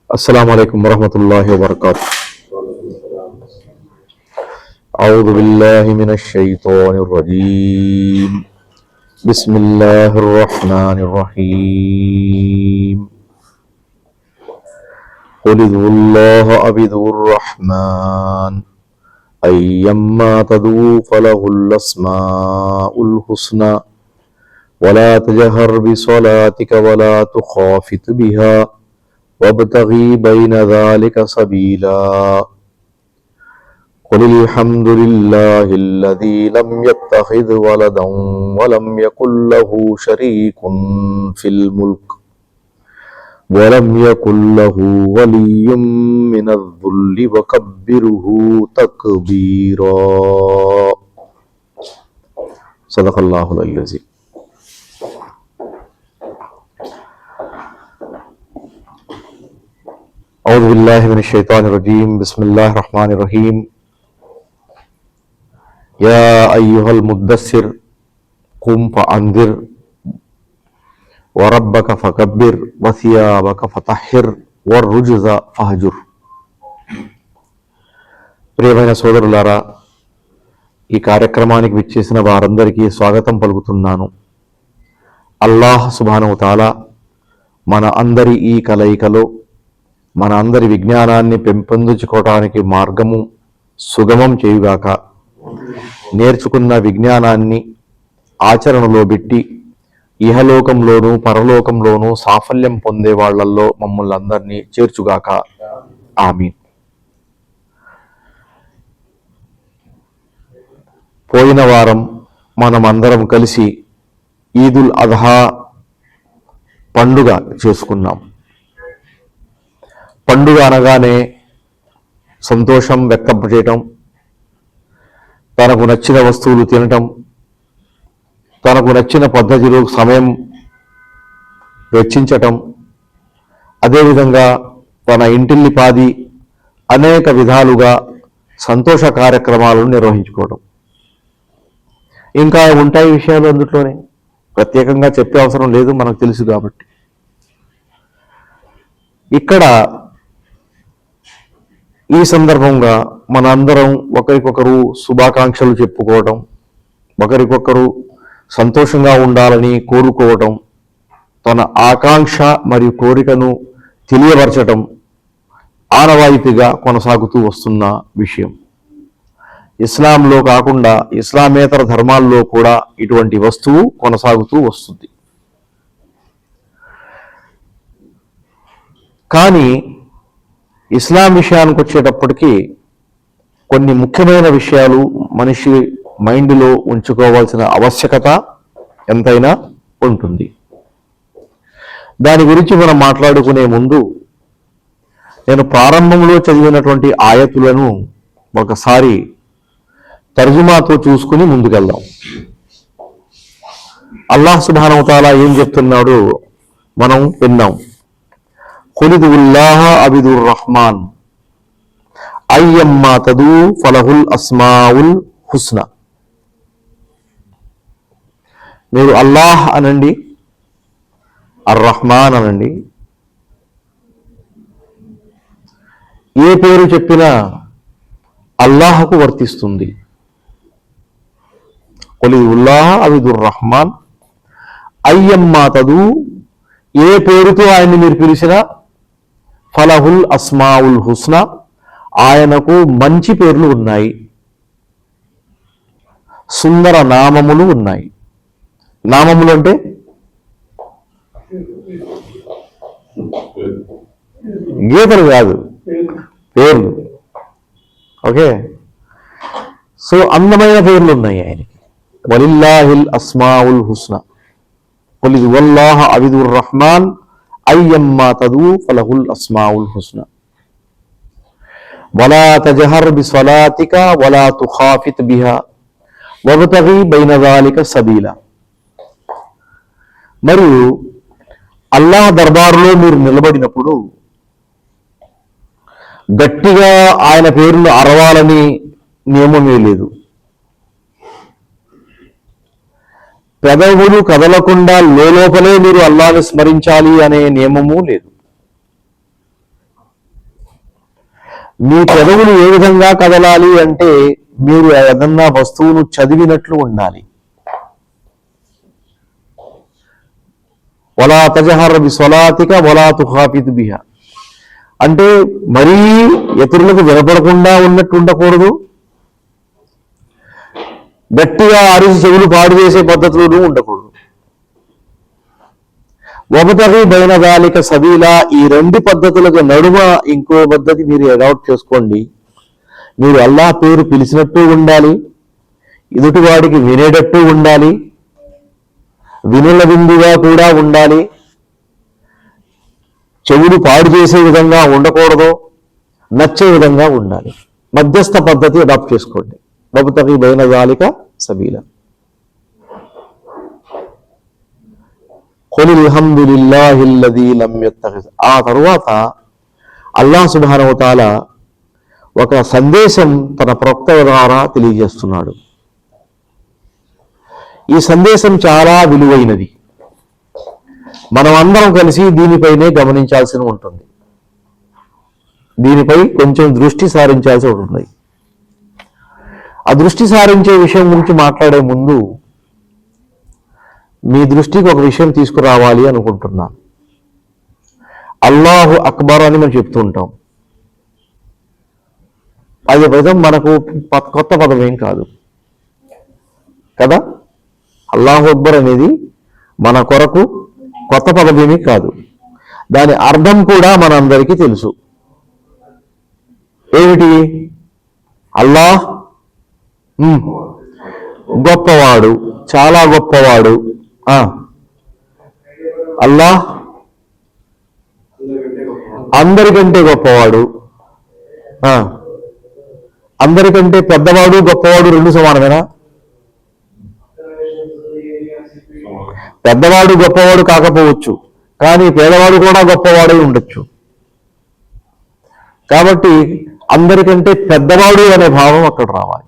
अस्सलामु अलैकुम वरहमतुल्लाहि वबरकातुहू। अऊज़ु बिल्लाहि मिनश शैतानिर रजीम। बिस्मिल्लाहिर रहमानिर रहीम। क़ुलिल्लाह अबिदुर रहमान अय्यम्मा तदू फलहुल अस्माउल हुस्ना वला तजहर बिसलातिक वला तुखाफित बिहा वब्तगी बैन ज़ालिक सबीला। क़ुलिल हम्दुलिल्लाहिल्लज़ी लम यत्तखिज़ वलदन वलम यकुल लहू शरीकुन फिल मुल्क वलम यकुल लहू वलिय्युम मिनज़्ज़ुल्लि वकब्बिरहू तकबीरा। सदक़ल्लाहुल अज़ीम। औज़ु बिल्लाहि मिनश शैतानिर रजीम। बिस्मिल्लाहिर रहमानिर रहीम। या अय्युहल मुद्दस्सिर कुम फअंज़िर वरब्बक फकब्बिर वसियाबक फतहिर वर्रुज्ज़ फहजुर। ప్రియమైన సోదరులారా, ఈ కార్యక్రమానికి విచ్చేసిన వారందరికీ స్వాగతం పలుకుతున్నాను. అల్లాహ్ సుబ్హానహు తఆలా మన అందరి ఈ కలయికలో మన అందరి విజ్ఞానాన్ని పెంపొందించుకోవడానికి మార్గము సుగమం చేయుగాక. నేర్చుకున్న విజ్ఞానాన్ని ఆచరణలో పెట్టి ఇహలోకంలోనూ పరలోకంలోనూ సాఫల్యం పొందే వాళ్లల్లో మమ్మల్ని అందరినీ చేర్చుగాక. ఆమీన్. పోయిన వారం మనమందరం కలిసి ఈదుల్ అద్హా పండుగ చేసుకున్నాం. పండుగ అనగానే సంతోషం వ్యక్తం చేయటం, తనకు నచ్చిన వస్తువులు తినటం, తనకు నచ్చిన పద్ధతిలో సమయం వెచ్చించటం, అదేవిధంగా తన ఇంటిల్లిపాది అనేక విధాలుగా సంతోష కార్యక్రమాలను నిర్వహించుకోవడం. ఇంకా ఉంటాయి విషయాలు అందులోనే, ప్రత్యేకంగా చెప్పే అవసరం లేదు, మనకు తెలుసు కాబట్టి. ఇక్కడ ఈ సందర్భంగా మనందరం ఒకరికొకరు శుభాకాంక్షలు చెప్పుకోవడం, ఒకరికొకరు సంతోషంగా ఉండాలని కోరుకోవడం, తన ఆకాంక్ష మరియు కోరికను తెలియపరచడం ఆనవాయితీగా కొనసాగుతూ వస్తున్న విషయం. ఇస్లాంలో కాకుండా ఇస్లామేతర ధర్మాల్లో కూడా ఇటువంటి వస్తువు కొనసాగుతూ వస్తుంది. కానీ ఇస్లాం విషయానికి వచ్చేటప్పటికీ కొన్ని ముఖ్యమైన విషయాలు మనిషి మైండ్లో ఉంచుకోవాల్సిన ఆవశ్యకత ఎంతైనా ఉంటుంది. దాని గురించి మనం మాట్లాడుకునే ముందు నేను ప్రారంభంలో చదివినటువంటి ఆయతులను ఒకసారి తర్జుమాతో చూసుకుని ముందుకెళ్దాం. అల్లాహ్ సుబ్హానహు తఆలా ఏం చెప్తున్నాడో మనం విన్నాం. ఖులిదుల్లాహ అబిదుర్ రహమాన్ అయ్యమ్మా తదూ ఫలహుల్ అస్మాउल హుస్నా. మీరు అల్లాహ్ అనండి, అర్ రహమాన్ అనండి. ఏ పేరు చెప్పినా అల్లాహకు వర్తిస్తుంది. ఖులిదుల్లాహ అబిదుర్ రహమాన్ అయ్యమ్మా తదూ, ఏ పేరుతో ఆయన్ని మీరు పిలిచినా ఫలహుల్ అస్మాउल హుస్నా, ఆయనకు మంచి పేర్లు ఉన్నాయి, సుందర నామములు ఉన్నాయి. నామములు అంటే గీతలు కాదు, పేర్లు. ఓకే, సో అందమైన పేర్లు ఉన్నాయి ఆయనకి. వలిల్లాహిల్ అస్మాउल హుస్నా ఖుల్ హువల్లాహ అబిదుర్ రహమాన్ అయ్యమ్మా తదూ ఫలహుల్ అస్మాउल హుస్నా వలా తజహర్ బిస్సలాతిక వలా తుఖాఫిత్ బిహా వబ్తగి బైన జాలిక సబీలా. మరియు అల్లాహ్ దర్బారులో మీరు నిలబడినప్పుడు గట్టిగా ఆయన పేరును అరవాలని నియమమే లేదు. పెదవులు కదలకుండా లోపలే మీరు అల్లాహ్ని స్మరించాలి అనే నియమము లేదు. మీ పెదవులు ఏ విధంగా కదలాలి అంటే మీరు ఏదన్నా వస్తువును చదివినట్లు ఉండాలి. వలా తజహర్ బిస్సలాతిక వలా తుఖాఫిద్ బిహా అంటే మరీ ఇతరులకు వినపడకుండా ఉన్నట్టు ఉండకూడదు, గట్టిగా అరిసి చెవులు పాడు చేసే పద్ధతులను ఉండకూడదు. వబతగి బైన దాలిక సబీలా ఈ రెండు పద్ధతులకు నడుమ ఇంకో పద్ధతి మీరు అడాప్ట్ చేసుకోండి. మీరు అల్లాహ్ పేరు పిలిచినట్టు ఉండాలి, ఎదుటివాడికి వినేటట్టు ఉండాలి, వినుల విందుగా కూడా ఉండాలి, చెవులు పాడు చేసే విధంగా ఉండకూడదు, నచ్చే విధంగా ఉండాలి. మధ్యస్థ పద్ధతి అడాప్ట్ చేసుకోండి. వబతగి బైన దాలిక సబీలా. ఖుల్ అల్హమ్దులిల్లాహిల్లదీ లం యత్తఖిజ్ ఆ తరువాత అల్లాహ్ సుబ్హానహు వ తఆలా ఒక సందేశం తన ప్రవక్త ద్వారా తెలియజేస్తున్నాడు. ఈ సందేశం చాలా విలువైనది. మనం అందరం కలిసి దీనిపైనే గమనించాల్సి ఉంటుంది, దీనిపై కొంచెం దృష్టి సారించాల్సి ఉంటుంది. ఆ దృష్టి సారించే విషయం గురించి మాట్లాడే ముందు మీ దృష్టికి ఒక విషయం తీసుకురావాలి అనుకుంటున్నాను. అల్లాహు అక్బర్ అని మనం చెప్తూ ఉంటాం. అది పదం మనకు కొత్త పదం ఏం కాదు కదా. అల్లాహు అక్బర్ అనేది మన కొరకు కొత్త పదమేమీ కాదు. దాని అర్థం కూడా మనందరికీ తెలుసు. ఏమిటి? అల్లాహ్ గొప్పవాడు, చాలా గొప్పవాడు. అల్లాహ్ అందరికంటే గొప్పవాడు, అందరికంటే పెద్దవాడు గొప్పవాడు రెండు సమానమేనా? పెద్దవాడు గొప్పవాడు కాకపోవచ్చు, కానీ పేదవాడు కూడా గొప్పవాడై ఉండొచ్చు. కాబట్టి అందరికంటే పెద్దవాడు అనే భావం అక్కడ రావాలి.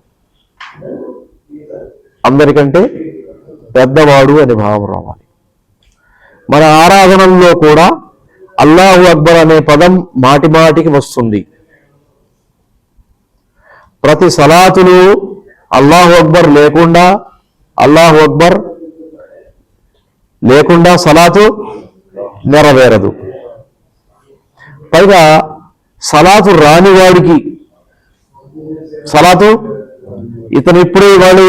అందరికంటే పెద్దవాడు అనే భావం రావాలి. మన ఆరాధనల్లో కూడా అల్లాహు అక్బర్ అనే పదం మాటి మాటికి వస్తుంది. ప్రతి సలాతులు అల్లాహు అక్బర్ లేకుండా సలాతు నెరవేరదు. పైగా సలాతు రానివాడికి సలాతు ఇతను ఇప్పుడే వాళ్ళు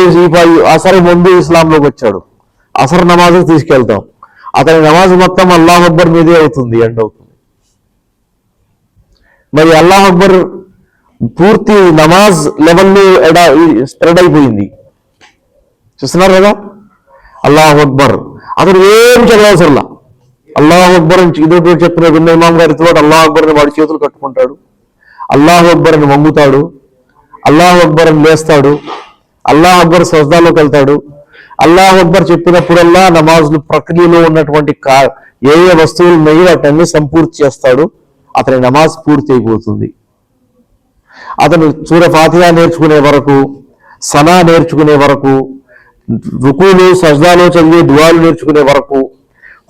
అసర్ ముందు ఇస్లాంలోకి వచ్చాడు, అసర్ నమాజ్ తీసుకెళ్తాం, అతని నమాజ్ మొత్తం అల్లాహ్ అక్బర్ మీదే అవుతుంది, ఎండ్ అవుతుంది. మరి అల్లాహ్ అక్బర్ పూర్తి నమాజ్ లెవెల్లో స్ప్రెడ్ అయిపోయింది. చూస్తున్నారు కదా? అల్లాహ్ అక్బర్ అతను ఏం చదవసరలా అల్లాహ్ అక్బర్ అని ఇదొక చెప్పిన విన్న ఇమాం గారితో పాటు అల్లాహ్ అక్బర్ అని వాడి చేతులు కట్టుకుంటాడు, అల్లాహ్ అక్బర్ అని వంగుతాడు, అల్లాహ్ అక్బర్ అని లేస్తాడు, అల్లాహ్ అక్బర్ సజ్దాలోకి వెళ్తాడు. అల్లాహ్ అక్బర్ చెప్పినప్పుడల్లా నమాజులు ప్రక్రియలో ఉన్నటువంటి ఏ ఏ వస్తువులు ఉన్నాయో వాటన్ని సంపూర్తి చేస్తాడు. అతని నమాజ్ పూర్తి అయిపోతుంది. అతను సూర ఫాతిహా నేర్చుకునే వరకు, సనా నేర్చుకునే వరకు, రుకులు సజ్దాలో చదివే దువాలు నేర్చుకునే వరకు,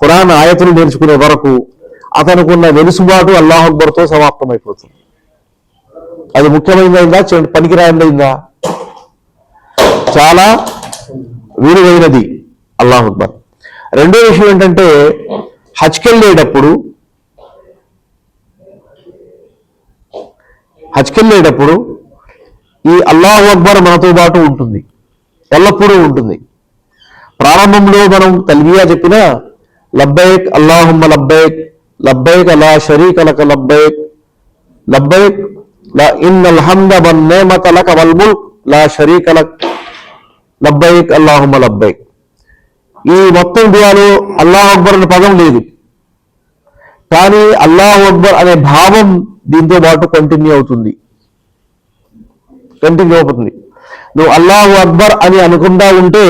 ఖురాన్ ఆయతులు నేర్చుకునే వరకు అతనుకున్న వెలుసుబాటు అల్లాహ్ అక్బర్తో సమాప్తమైపోతుంది. అది ముఖ్యమైనదైందా, పనికిరాయిందా? చాలా విలువైనది అల్లాహ్ అక్బర్. రెండో విషయం ఏంటంటే హజ్కెళ్ళేటప్పుడు ఈ అల్లాహు అక్బర్ మనతో పాటు ఉంటుంది, ఎల్లప్పుడూ ఉంటుంది. ప్రారంభంలో మనం తల్బియా చెప్పినా లబ్బైక్ అల్లాహుమ్మ లబ్బైక్, లబ్బైక్ లా షరీక లక లబ్బైక్, లబ్బైక్ లా ఇన్నల్ హమ్ద వన్ నిఅమత లక వల్ ముల్క్ లా షరీక లక్, లబ్బైక్ అల్లాహుమ్మ లబ్బైక్. ఈ మొత్తం దుఆలో అల్లాహు అక్బర్ అనే పదం లేదు, కానీ అల్లాహు అక్బర్ అనే భావం దీంతో పాటు కంటిన్యూ అవుతుంది. నువ్వు అల్లాహు అక్బర్ అని అనుకుంటా ఉంటే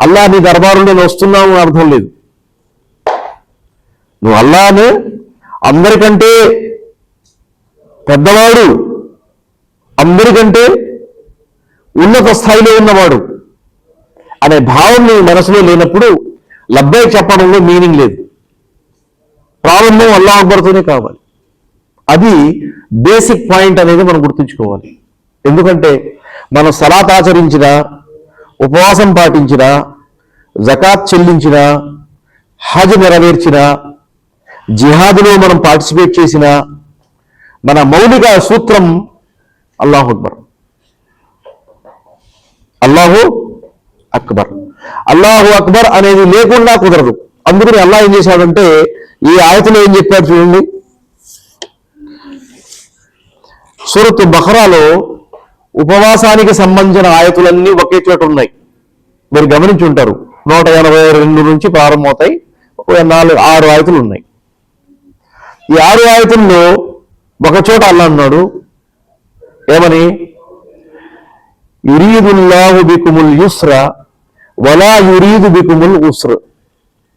అల్లాహ్ నీ దర్బారులో నేను వస్తున్నావు అని అర్థం లేదు. నువ్వు అల్లాహ్ని అందరికంటే పెద్దవాడు, అందరికంటే ఉన్నత స్థాయిలో ఉన్నవాడు అనే భావం నీ మనసులో లేనప్పుడు లబ్బైక్ చెప్పడంలో మీనింగ్ లేదు. ప్రారంభం అల్లాహ్ అక్బర్తోనే కావాలి. అది బేసిక్ పాయింట్ అనేది మనం గుర్తుంచుకోవాలి. ఎందుకంటే మనం సలాత్ ఆచరించిన, ఉపవాసం పాటించిన, జకాత్ చెల్లించిన, హజ్ నెరవేర్చిన, జిహాదులో మనం పార్టిసిపేట్ చేసిన మన మౌలిక సూత్రం అల్లాహు అక్బర్, అల్లాహు అక్బర్. అల్లాహు అక్బర్ అనేది లేకుండా కుదరదు. అందుకని అల్లాహ్ ఏం చేశాడంటే ఈ ఆయతలో ఏం చెప్పాడు చూడండి. సూరత్ బఖరాలో ఉపవాసానికి సంబంధించిన ఆయతులన్నీ ఒకే చోట ఉన్నాయి. మీరు గమనించి ఉంటారు. 182 నుంచి ప్రారంభమవుతాయి. 6 ఆయతులు ఉన్నాయి. ఈ 6 ఆయతుల్లో ఒక చోట అల్లాహ్ అన్నాడు ఏమని, యురీదుల్లాహు బికుముల్ యుస్ర వలా యురీదు బికుముల్ ఉస్ర.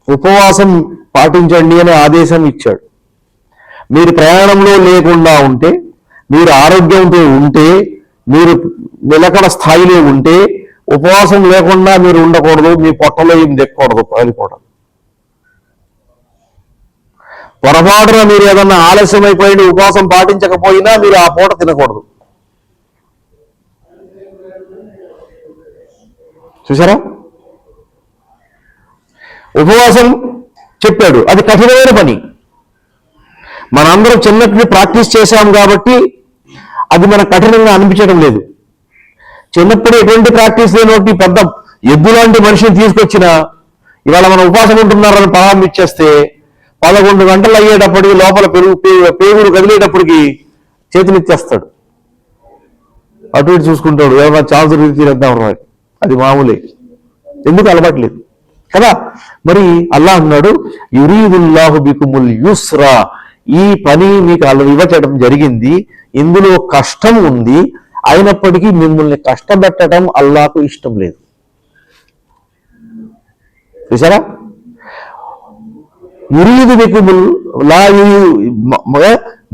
ఉపవాసం పాటించండి అనే ఆదేశం ఇచ్చాడు. మీరు ప్రయాణంలో లేకుండా ఉంటే, మీరు ఆరోగ్యంతో ఉంటే, మీరు నిలకడ స్థాయిలో ఉంటే ఉపవాసం లేకుండా మీరు ఉండకూడదు. మీ పొట్టలో ఏం దెక్కకూడదు, కాలిపోవడం. పొరపాటున మీరు ఏదన్నా ఆలస్యం అయిపోయింది, ఉపవాసం పాటించకపోయినా మీరు ఆ పూట తినకూడదు. చూసారా? ఉపవాసం చెప్పాడు, అది కఠినమైన పని. మనందరం చిన్నప్పుడు ప్రాక్టీస్ చేశాం కాబట్టి అది మనకు కఠినంగా అనిపించడం లేదు. చిన్నప్పుడు ఎటువంటి ప్రాక్టీస్ లేనోటి పెద్ద ఎద్దు లాంటి మనిషిని తీసుకొచ్చినా ఇవాళ మనం ఉపవాసం ఉంటున్నారని ప్రారంభించేస్తే 11 గంటలు అయ్యేటప్పటికి లోపల పేగులు కదిలేటప్పటికి చేతులెత్తేస్తాడు. అటు ఇటు చూసుకుంటాడు, ఏమన్నా ఛాన్స్ తీరేద్దాం. అది మామూలే, ఎందుకు అలవాట్లేదు కదా. మరి అల్లాహ్ అన్నాడు యురీదుల్లాహు బికుముల్ యుస్రా, ఈ పని మీకు ఇవ్వటం జరిగింది, ఇందులో కష్టం ఉంది, అయినప్పటికీ మిమ్మల్ని కష్టపెట్టడం అల్లాహకు ఇష్టం లేదు. చూసారా? యురీదు బికుముల్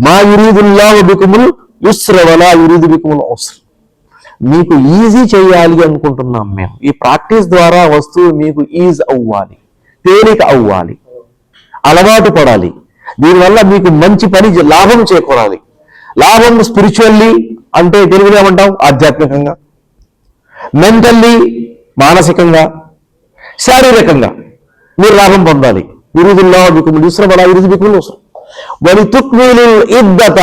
మా యురీదుల్లాహు బికుముల్ యుస్ర వలా యురీదు బికుముల్ ఉస్ర. మీకు ఈజీ చేయాలి అనుకుంటున్నాం మేము. ఈ ప్రాక్టీస్ ద్వారా వస్తువు మీకు ఈజ్ అవ్వాలి, తేలిక అవ్వాలి, అలవాటు పడాలి. దీనివల్ల మీకు మంచి పని లాభం చేకూరాలి. లాభం స్పిరిచువల్లీ అంటే తెలుగులో ఏమంటాం, ఆధ్యాత్మికంగా, మెంటల్లీ మానసికంగా, శారీరకంగా మీరు లాభం పొందాలి. యురీదుల్లాహు బికుముల్ యుస్ర వలా యురీదు బికుముల్ ఉస్ర వలితుక్మిలుల్ ఇద్దత.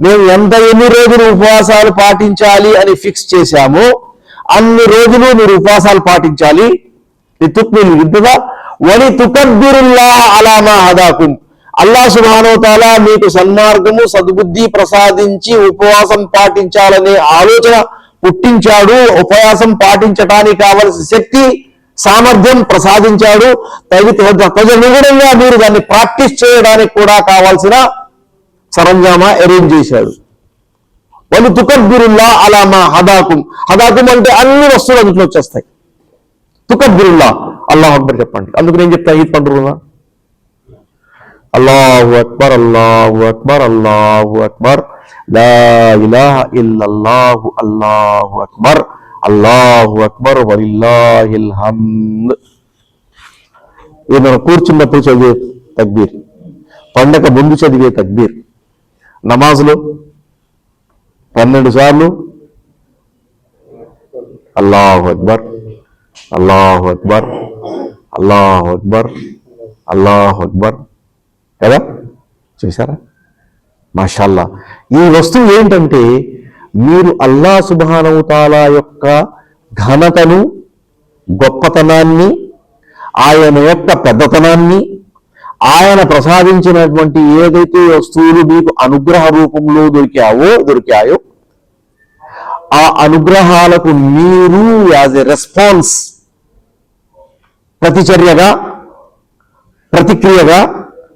మేము ఎన్ని రోజులు ఉపవాసాలు పాటించాలి అని ఫిక్స్ చేశామో అన్ని రోజులు మీరు ఉపవాసాలు పాటించాలి. లితుక్మిలుల్ ఇద్దత వలితుకబ్బిరుల్లాహ అలా మా హదాకుం. అల్లాహ్ సుబ్హానహు వ తఆలా మీకు సన్మార్గము, సద్బుద్ధి ప్రసాదించి ఉపవాసం పాటించాలనే ఆలోచన పుట్టించాడు. ఉపవాసం పాటించడానికి కావలసిన శక్తి, సామర్థ్యం ప్రసాదించాడు. తదనుగుణంగా మీరు దాన్ని ప్రాక్టీస్ చేయడానికి కూడా కావాల్సిన సరంజామా అరేంజ్ చేశాడు. వాళ్ళు తుకబ్బిరుల్లా అలా మా హదాకుం. హదాకుం అంటే అన్ని వస్తువులు అందులో వచ్చేస్తాయి. తుకబ్బిరుల్లా, అల్లాహు అక్బర్ చెప్పండి. అందుకు నేను చెప్తాను ఈద్ పండుగ అల్లాహు అక్బర్, అల్లాహు అక్బర్, అల్లాహు అక్బర్, లా ఇలాహ ఇల్లల్లాహు, అల్లాహు అక్బర్, అల్లాహు అక్బర్ వలిల్లాహిల్ హమ్ద్. ఇది మనం కూర్చున్నప్పుడు చదివే తక్బీర్, పండగ ముందు చదివే తక్బీర్. నమాజ్లో 12 సార్లు అల్లాహు అక్బర్, అల్లాహు అక్బర్, అల్లాహు అక్బర్, అల్లాహు అక్బర్ కదా. చూసారా? మాషాల్లా. ఈ వస్తువు ఏంటంటే మీరు అల్లాహ్ సుబ్హానహు వ తఆలా యొక్క ఘనతను, గొప్పతనాన్ని, ఆయన యొక్క పెద్దతనాన్ని, ఆయన ప్రసాదించినటువంటి ఏదైతే వస్తువులు మీకు అనుగ్రహ రూపంలో దొరికాయో ఆ అనుగ్రహాలకు మీరు యాజ్ ఎ రెస్పాన్స్, ప్రతిచర్యగా,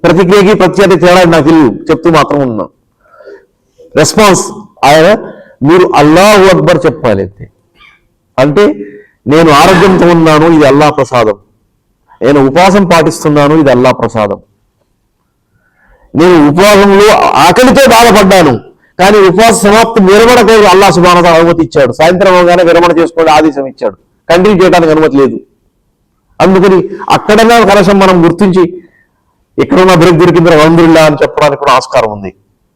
ప్రతిక్రియకి ప్రతిచర్య తేడా నాకు తెలియదు, చెప్తూ మాత్రం ఉన్నాను. రెస్పాన్స్ ఆయన మీరు అల్లాహు అక్బర్ చెప్పాలి. అంటే నేను ఆరోగ్యంతో ఉన్నాను, ఇది అల్లాహ్ ప్రసాదం. నేను ఉపవాసం పాటిస్తున్నాను, ఇది అల్లాహ్ ప్రసాదం. నేను ఉపవాసంలో ఆకలితో బాధపడ్డాను, కానీ ఉపవాస సమాప్తి విరమణకు అల్లాహ్ సుబ్హానహు వ తఆలా అనుమతి ఇచ్చాడు. సాయంత్రం అవగానే విరమణ చేసుకోవడానికి ఆదేశం ఇచ్చాడు, కంటిన్యూ చేయడానికి అనుమతి లేదు. అందుకని అక్కడన్నా కనీసం మనం గుర్తించి ఎక్కడున్నా బ్రేక్ దొరికింది అల్హమ్దులిల్లాహ్ అని చెప్పడానికి కూడా ఆస్కారం ఉంది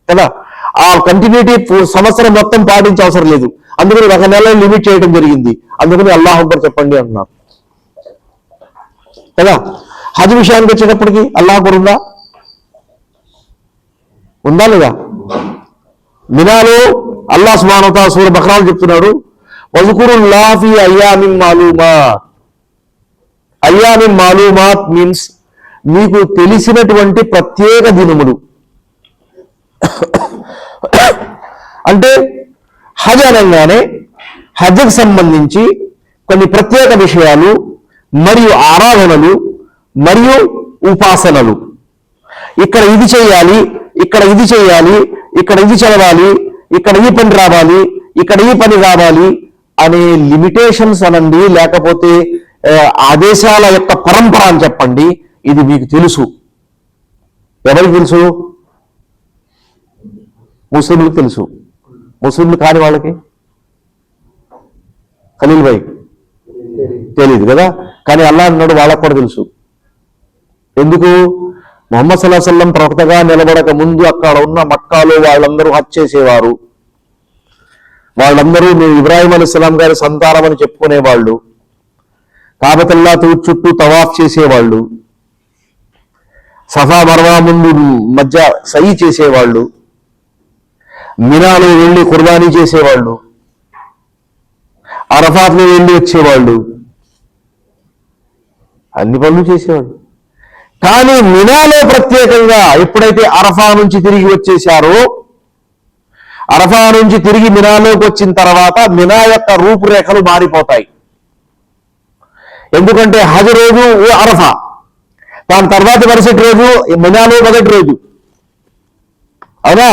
కదా. ఆ కంటిన్యూటీ సంవత్సరం మొత్తం పాటించే అవసరం లేదు, అందుకని ఒక నెల లిమిట్ చేయడం జరిగింది. అందుకని అల్లాహ్ అక్బర్ చెప్పండి అంటున్నారు కదా. హజ్ విషయానికి వచ్చేటప్పటికి అల్లాహ్ అక్బర్ ఉందా లేదా? మినాలో అల్లాహ్ సుబ్హానహు వ తఆలా సూరా బక్రాలో చెప్తున్నాడు, వజ్కురుల్లాహ ఫీ అయ్యామిన్ మాలూమాత్. అయ్యామిన్ మాలూమాత్ మీన్స్ మీకు తెలిసినటువంటి ప్రత్యేక దినములు. అంటే హజ్ అనగానే హజ్కి సంబంధించి కొన్ని ప్రత్యేక విషయాలు మరియు ఆరాధనలు మరియు ఉపాసనలు. ఇక్కడ ఇది చేయాలి, ఇక్కడ ఇది చేయాలి, ఇక్కడ ఇది చదవాలి, ఇక్కడ ఈ పని రావాలి, ఇక్కడ ఈ పని రావాలి అనే లిమిటేషన్స్ అనండి, లేకపోతే ఆదేశాల యొక్క పరంపర అని చెప్పండి, ఇది మీకు తెలుసు. ఎవరికి తెలుసు? ముస్లింలకు తెలుసు. ముస్లింలు కాని వాళ్ళకి ఖలీల్ భాయ్ తెలియదు కదా. కానీ అల్లాహ్ అన్నాడు వాళ్ళకు కూడా తెలుసు. ఎందుకు? ముహమ్మద్ సల్లల్లాహు అలైహి వసల్లం ప్రవక్తగా నిలబడక ముందు అక్కడ ఉన్న మక్కాలో వాళ్ళందరూ హజ్ చేసేవారు. వాళ్ళందరూ మేము ఇబ్రాహీం అలైహిస్సలాం గారి సంతానం అని చెప్పుకునేవాళ్ళు. కాబతుల్లా చుట్టూ తవాఫ్ చేసేవాళ్ళు, సఫా మర్వా ముందు మధ్య సయి చేసేవాళ్ళు, మినాలో వెళ్ళి కుర్బానీ చేసేవాళ్ళు, అరఫాత్లో వెళ్ళి వచ్చేవాళ్ళు, అన్ని పనులు చేసేవాళ్ళు. కానీ మినాలో ప్రత్యేకంగా ఎప్పుడైతే అరఫా నుంచి తిరిగి వచ్చేశారో, అరఫా నుంచి తిరిగి మినాలోకి వచ్చిన తర్వాత మినా యొక్క రూపురేఖలు మారిపోతాయి. ఎందుకంటే హజ్ రోజు అరఫా, దాని తర్వాత మరుసటి రోజు మినాలో మొదటి రోజు. అవునా?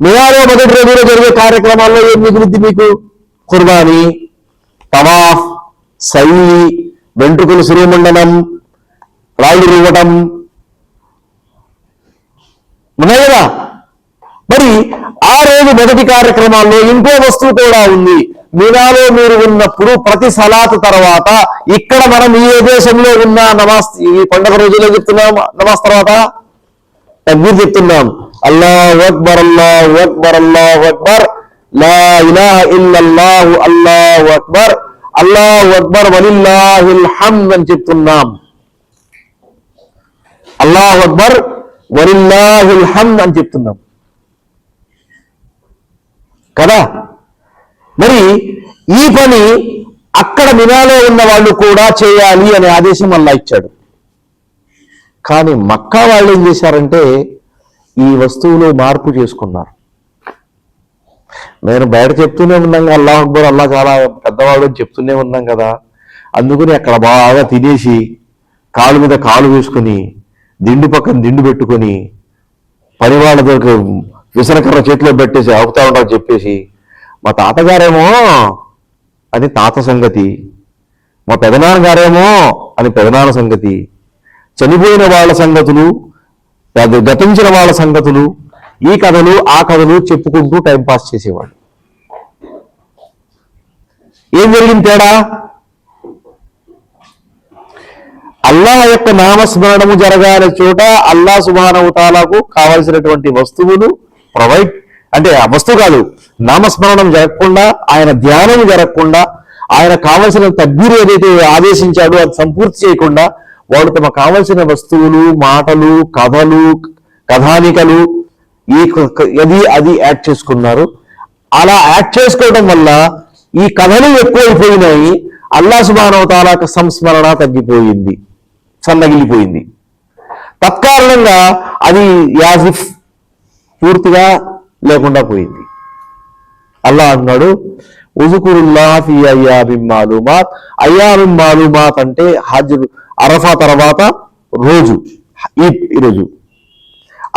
మినాలో మొదటి రోజులో జరిగే కార్యక్రమాల్లో ఏం మిగులుద్ది మీకు? కుర్బానీ, తవాఫ్, సయి, వెంట్రుకలు శిరోమండనం, రాళ్ళు రువ్వటం ఉన్నాయి కదా. మరి ఆ రోజు మొదటి కార్యక్రమాల్లో ఇంకో వస్తువు కూడా ఉంది. మినాలో మీరు ఉన్నప్పుడు ప్రతి సలాతు తర్వాత ఇక్కడ మనం ఏ దేశంలో ఉన్న నమాజ్, ఈ పండుగ రోజుల్లో చెప్తున్నాం నమాజ్ తర్వాత తక్బీర్ చెప్తున్నాం, అల్లాహు అక్బర్ అల్లాహు అక్బర్ అల్లాహు అక్బర్ లా ఇలాహ ఇల్లల్లాహు అల్లాహు అక్బర్ అల్లాహు అక్బర్ వలిల్లాహిల్ హమ్ద్ అని చెప్తున్నాం. అల్లాహు అక్బర్ వలిల్లాహిల్ హమ్ద్ అని చెప్తున్నాం కదా. మరి ఈ పని అక్కడ మినాలో ఉన్న వాళ్ళు కూడా చేయాలి అనే ఆదేశం అల్లాహ్ ఇచ్చాడు. కానీ మక్కా వాళ్ళు ఏం చేశారంటే ఈ వస్తువులో మార్పు చేసుకున్నారు. నేను బయట చెప్తూనే ఉన్నాం కదా, అల్లాహ్ అక్బర్ అల్లాహ్ చాలా పెద్దవాడు అని చెప్తూనే ఉన్నాం కదా. అందుకని అక్కడ బాగా తినేసి కాలు మీద కాలు వేసుకుని దిండు పక్కన దిండు పెట్టుకొని పనివాళ్ళతో విసనకర్ర చేతిలో పెట్టేసి అవుతా ఉంటారు చెప్పేసి, మా తాతగారేమో అది తాత సంగతి, మా పెదనాన్నగారేమో అని పెదనాన్న సంగతి, చనిపోయిన వాళ్ళ సంగతులు, గతించిన వాళ్ళ సంగతులు, ఈ కథలు ఆ కథలు చెప్పుకుంటూ టైంపాస్ చేసేవాడు. ఏం జరిగింది తేడా? అల్లాహ్ యొక్క నామస్మరణము జరగాల చోట అల్లాహ్ సుబ్హానహు వ తఆలాకు కావలసినటువంటి వస్తువులు ప్రొవైడ్, అంటే ఆ వస్తువు కాదు, నామస్మరణం జరగకుండా, ఆయన ధ్యానం జరగకుండా, ఆయన కావలసిన తక్బీర్ ఏదైతే ఆదేశించాడో అది సంపూర్తి చేయకుండా వాళ్ళు తమ కావలసిన వస్తువులు, మాటలు, కథలు, కథానికలు అది యాడ్ చేసుకున్నారు. అలా యాడ్ చేసుకోవడం వల్ల ఈ కథలు ఎక్కువైపోయినాయి. అల్లాహ్ సుబ్హానహు వ తఆలా సంస్మరణ తగ్గిపోయింది, సన్నగిలిపోయింది. తత్కారణంగా అది యాజిఫ్ పూర్తిగా లేకుండా పోయింది. అల్లాహ్ అన్నాడు ఉజ్కురుల్లాహ ఫీ అయ్యామిన్ మాలూమాత్. అయ్యామిన్ మాలూమాత్ అంటే హజ్ అరఫా తర్వాత రోజు, ఈ రోజు,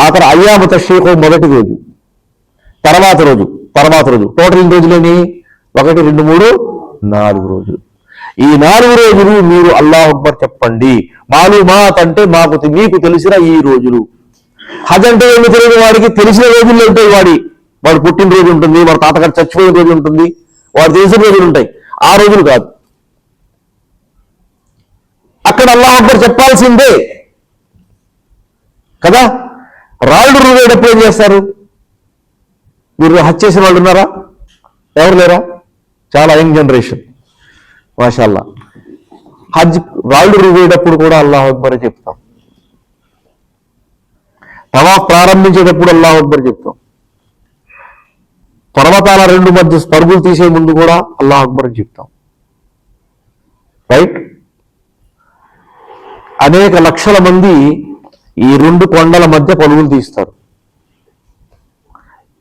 ఆ తర్వాత అయ్యాము తష్రీఖ్ మొదటి రోజు, తర్వాత రోజు, టోటల్ ఎన్ని రోజులని? 1, 2, 3, 4 రోజులు. ఈ 4 రోజులు మీరు అల్లాహు అక్బర్ చెప్పండి. మాలూమాత్ అంటే మీకు తెలిసిన ఈ రోజులు. హజ్ అంటే ఏమి తెలియని వాడికి తెలిసిన రోజుల్లో ఉంటాయి. వాడు పుట్టినరోజు ఉంటుంది, వాడు తాతగారు చచ్చిపోయిన రోజు ఉంటుంది, వాడు తెలిసిన రోజులు ఉంటాయి. ఆ రోజులు కాదు. అక్కడ అల్లాహ్ అక్బర్ చెప్పాల్సిందే కదా. రాళ్ళు రువేటప్పుడు ఏం చేస్తారు? మీరు హజ్ చేసిన వాళ్ళు ఉన్నారా? ఎవరు లేరా? చాలా యంగ్ జనరేషన్ మాషాల్లా. హజ్ రాళ్ళు రువేటప్పుడు కూడా అల్లాహ్ అక్బర్ చెప్తాం. తవాఫ్ ప్రారంభించేటప్పుడు అల్లాహ్ అక్బర్ చెప్తాం. పర్వతాల రెండు మధ్య పరుగులు తీసే ముందు కూడా అల్లాహ్ అక్బర్ చెప్తాం. రైట్? అనేక లక్షల మంది ఈ రెండు కొండల మధ్య పరుగులు తీస్తారు.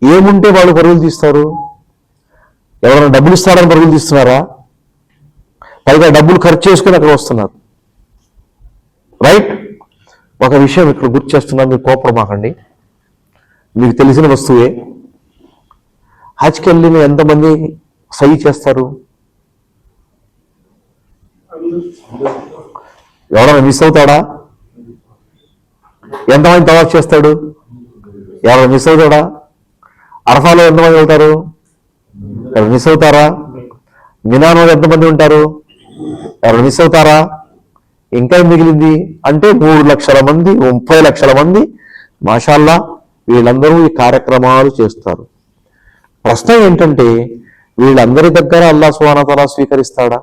ఏముంటే వాళ్ళు పరుగులు తీస్తారు? ఎవరైనా డబ్బులు ఇస్తారని పరుగులు తీస్తున్నారా? పైగా డబ్బులు ఖర్చు చేసుకుని అక్కడ వస్తున్నారు. రైట్? ఒక విషయం ఇక్కడ గుర్తు చేస్తున్నా, మీరు కోపడమాకండి, మీకు తెలిసిన వస్తువే. హజ్కి వెళ్ళిన ఎంతమంది సహీ చేస్తారు? ఎవరైనా మిస్ అవుతాడా? ఎంతమంది తవాఫ్ చేస్తాడు? ఎవరైనా మిస్ అవుతాడా? అరఫాలో ఎంతమంది వెళ్తారు? ఎవరు మిస్ అవుతారా? మినాలో ఎంతమంది ఉంటారు? ఎవరు మిస్ అవుతారా? ఇంకా మిగిలింది అంటే 3 లక్షల మంది, 30 లక్షల మంది మాషాల్లా వీళ్ళందరూ ఈ కార్యక్రమాలు చేస్తారు. ప్రశ్న ఏంటంటే వీళ్ళందరి దగ్గర అల్లాహ్ సుబ్హానహు వ తఆలా స్వీకరిస్తాడా?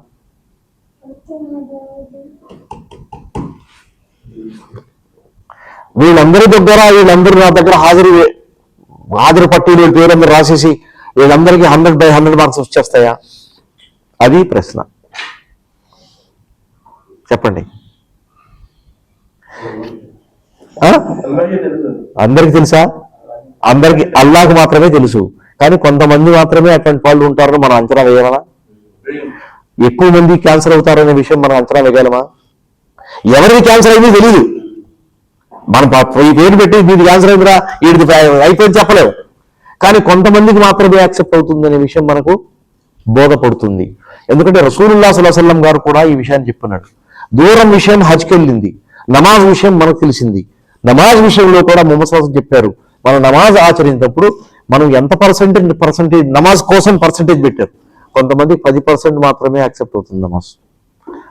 వీళ్ళందరి నా దగ్గర హాజరు పట్టీలు పేరందరూ రాసేసి వీళ్ళందరికీ 100/100 మార్క్స్ వచ్చేస్తాయా? అది ప్రశ్న. చెప్పండి. అందరికి తెలుసా? అందరికి అల్లాహ్కు మాత్రమే తెలుసు. కానీ కొంతమంది మాత్రమే అటువంటి వాళ్ళు ఉంటారని మనం అంచనా వేయగలమా? ఎక్కువ మంది క్యాన్సర్ అవుతారనే విషయం మనం అంచనా వేయగలమా? ఎవరికి క్యాన్సర్ అయింది తెలియదు. మనం ఈ పేరు పెట్టి వీడి క్యాన్సర్ అయిందిరా వీడికి అయిపోయింది చెప్పలేము. కానీ కొంతమందికి మాత్రమే యాక్సెప్ట్ అవుతుందనే విషయం మనకు బోధపడుతుంది. ఎందుకంటే రసూలుల్లాహ్ సల్లల్లాహు అలైహి వసల్లం గారు కూడా ఈ విషయాన్ని చెప్పున్నాడు. దూరం విషయం హజ్కి వెళ్ళింది, నమాజ్ విషయం మనకు తెలిసింది. నమాజ్ విషయంలో కూడా ముహమ్మద్ సల్లల్లాహు అలైహి వసల్లం చెప్పారు, మనం నమాజ్ ఆచరించినప్పుడు మనం ఎంత పర్సెంటేజ్ నమాజ్ కోసం పర్సెంటేజ్ పెట్టారు. కొంతమంది 10% మాత్రమే యాక్సెప్ట్ అవుతుంది నమాజ్.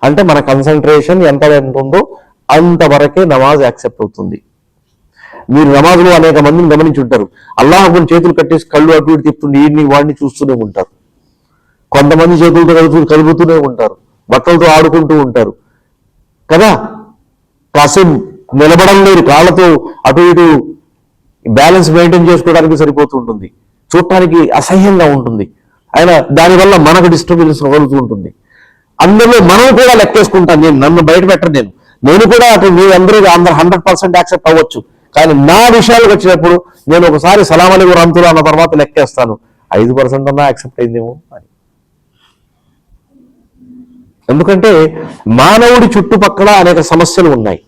అంటే మన కన్సన్ట్రేషన్ ఎంత ఉందో అంతవరకే నమాజ్ యాక్సెప్ట్ అవుతుంది. మీరు నమాజ్లో అనేక మందిని గమనించి ఉంటారు. అల్లాహ్ చేతులు కట్టేసి కళ్ళు అటు ఇటు తిప్పుతుండే వీడిని వాడిని చూస్తూనే ఉంటారు. కొంతమంది చేతులతో కలుపుతూనే ఉంటారు, బట్టలతో ఆడుకుంటూ ఉంటారు కదా. కాసేపు నిలబడం లేదు, కాళ్ళతో అటు ఇటు బ్యాలెన్స్ మెయింటైన్ చేసుకోవడానికి సరిపోతుంటుంది. చూడటానికి అసహ్యంగా ఉంటుంది. అయినా దానివల్ల మనకు డిస్టర్బెన్స్ కలుగుతూ ఉంటుంది. అందులో మనం కూడా లెక్కేసుకుంటాను. నన్ను బయట పెట్టను. నేను కూడా అటు మీ అందరూ 100% యాక్సెప్ట్ అవ్వచ్చు. కానీ నా విషయాలకు వచ్చినప్పుడు నేను ఒకసారి సలాం అలైకుం రహమతుల్లాహ్ అన్న తర్వాత లెక్కేస్తాను, 5% అన్నా యాక్సెప్ట్ అయిందేమో అని. ఎందుకంటే మానవుడి చుట్టుపక్కల అనేక సమస్యలు ఉన్నాయి.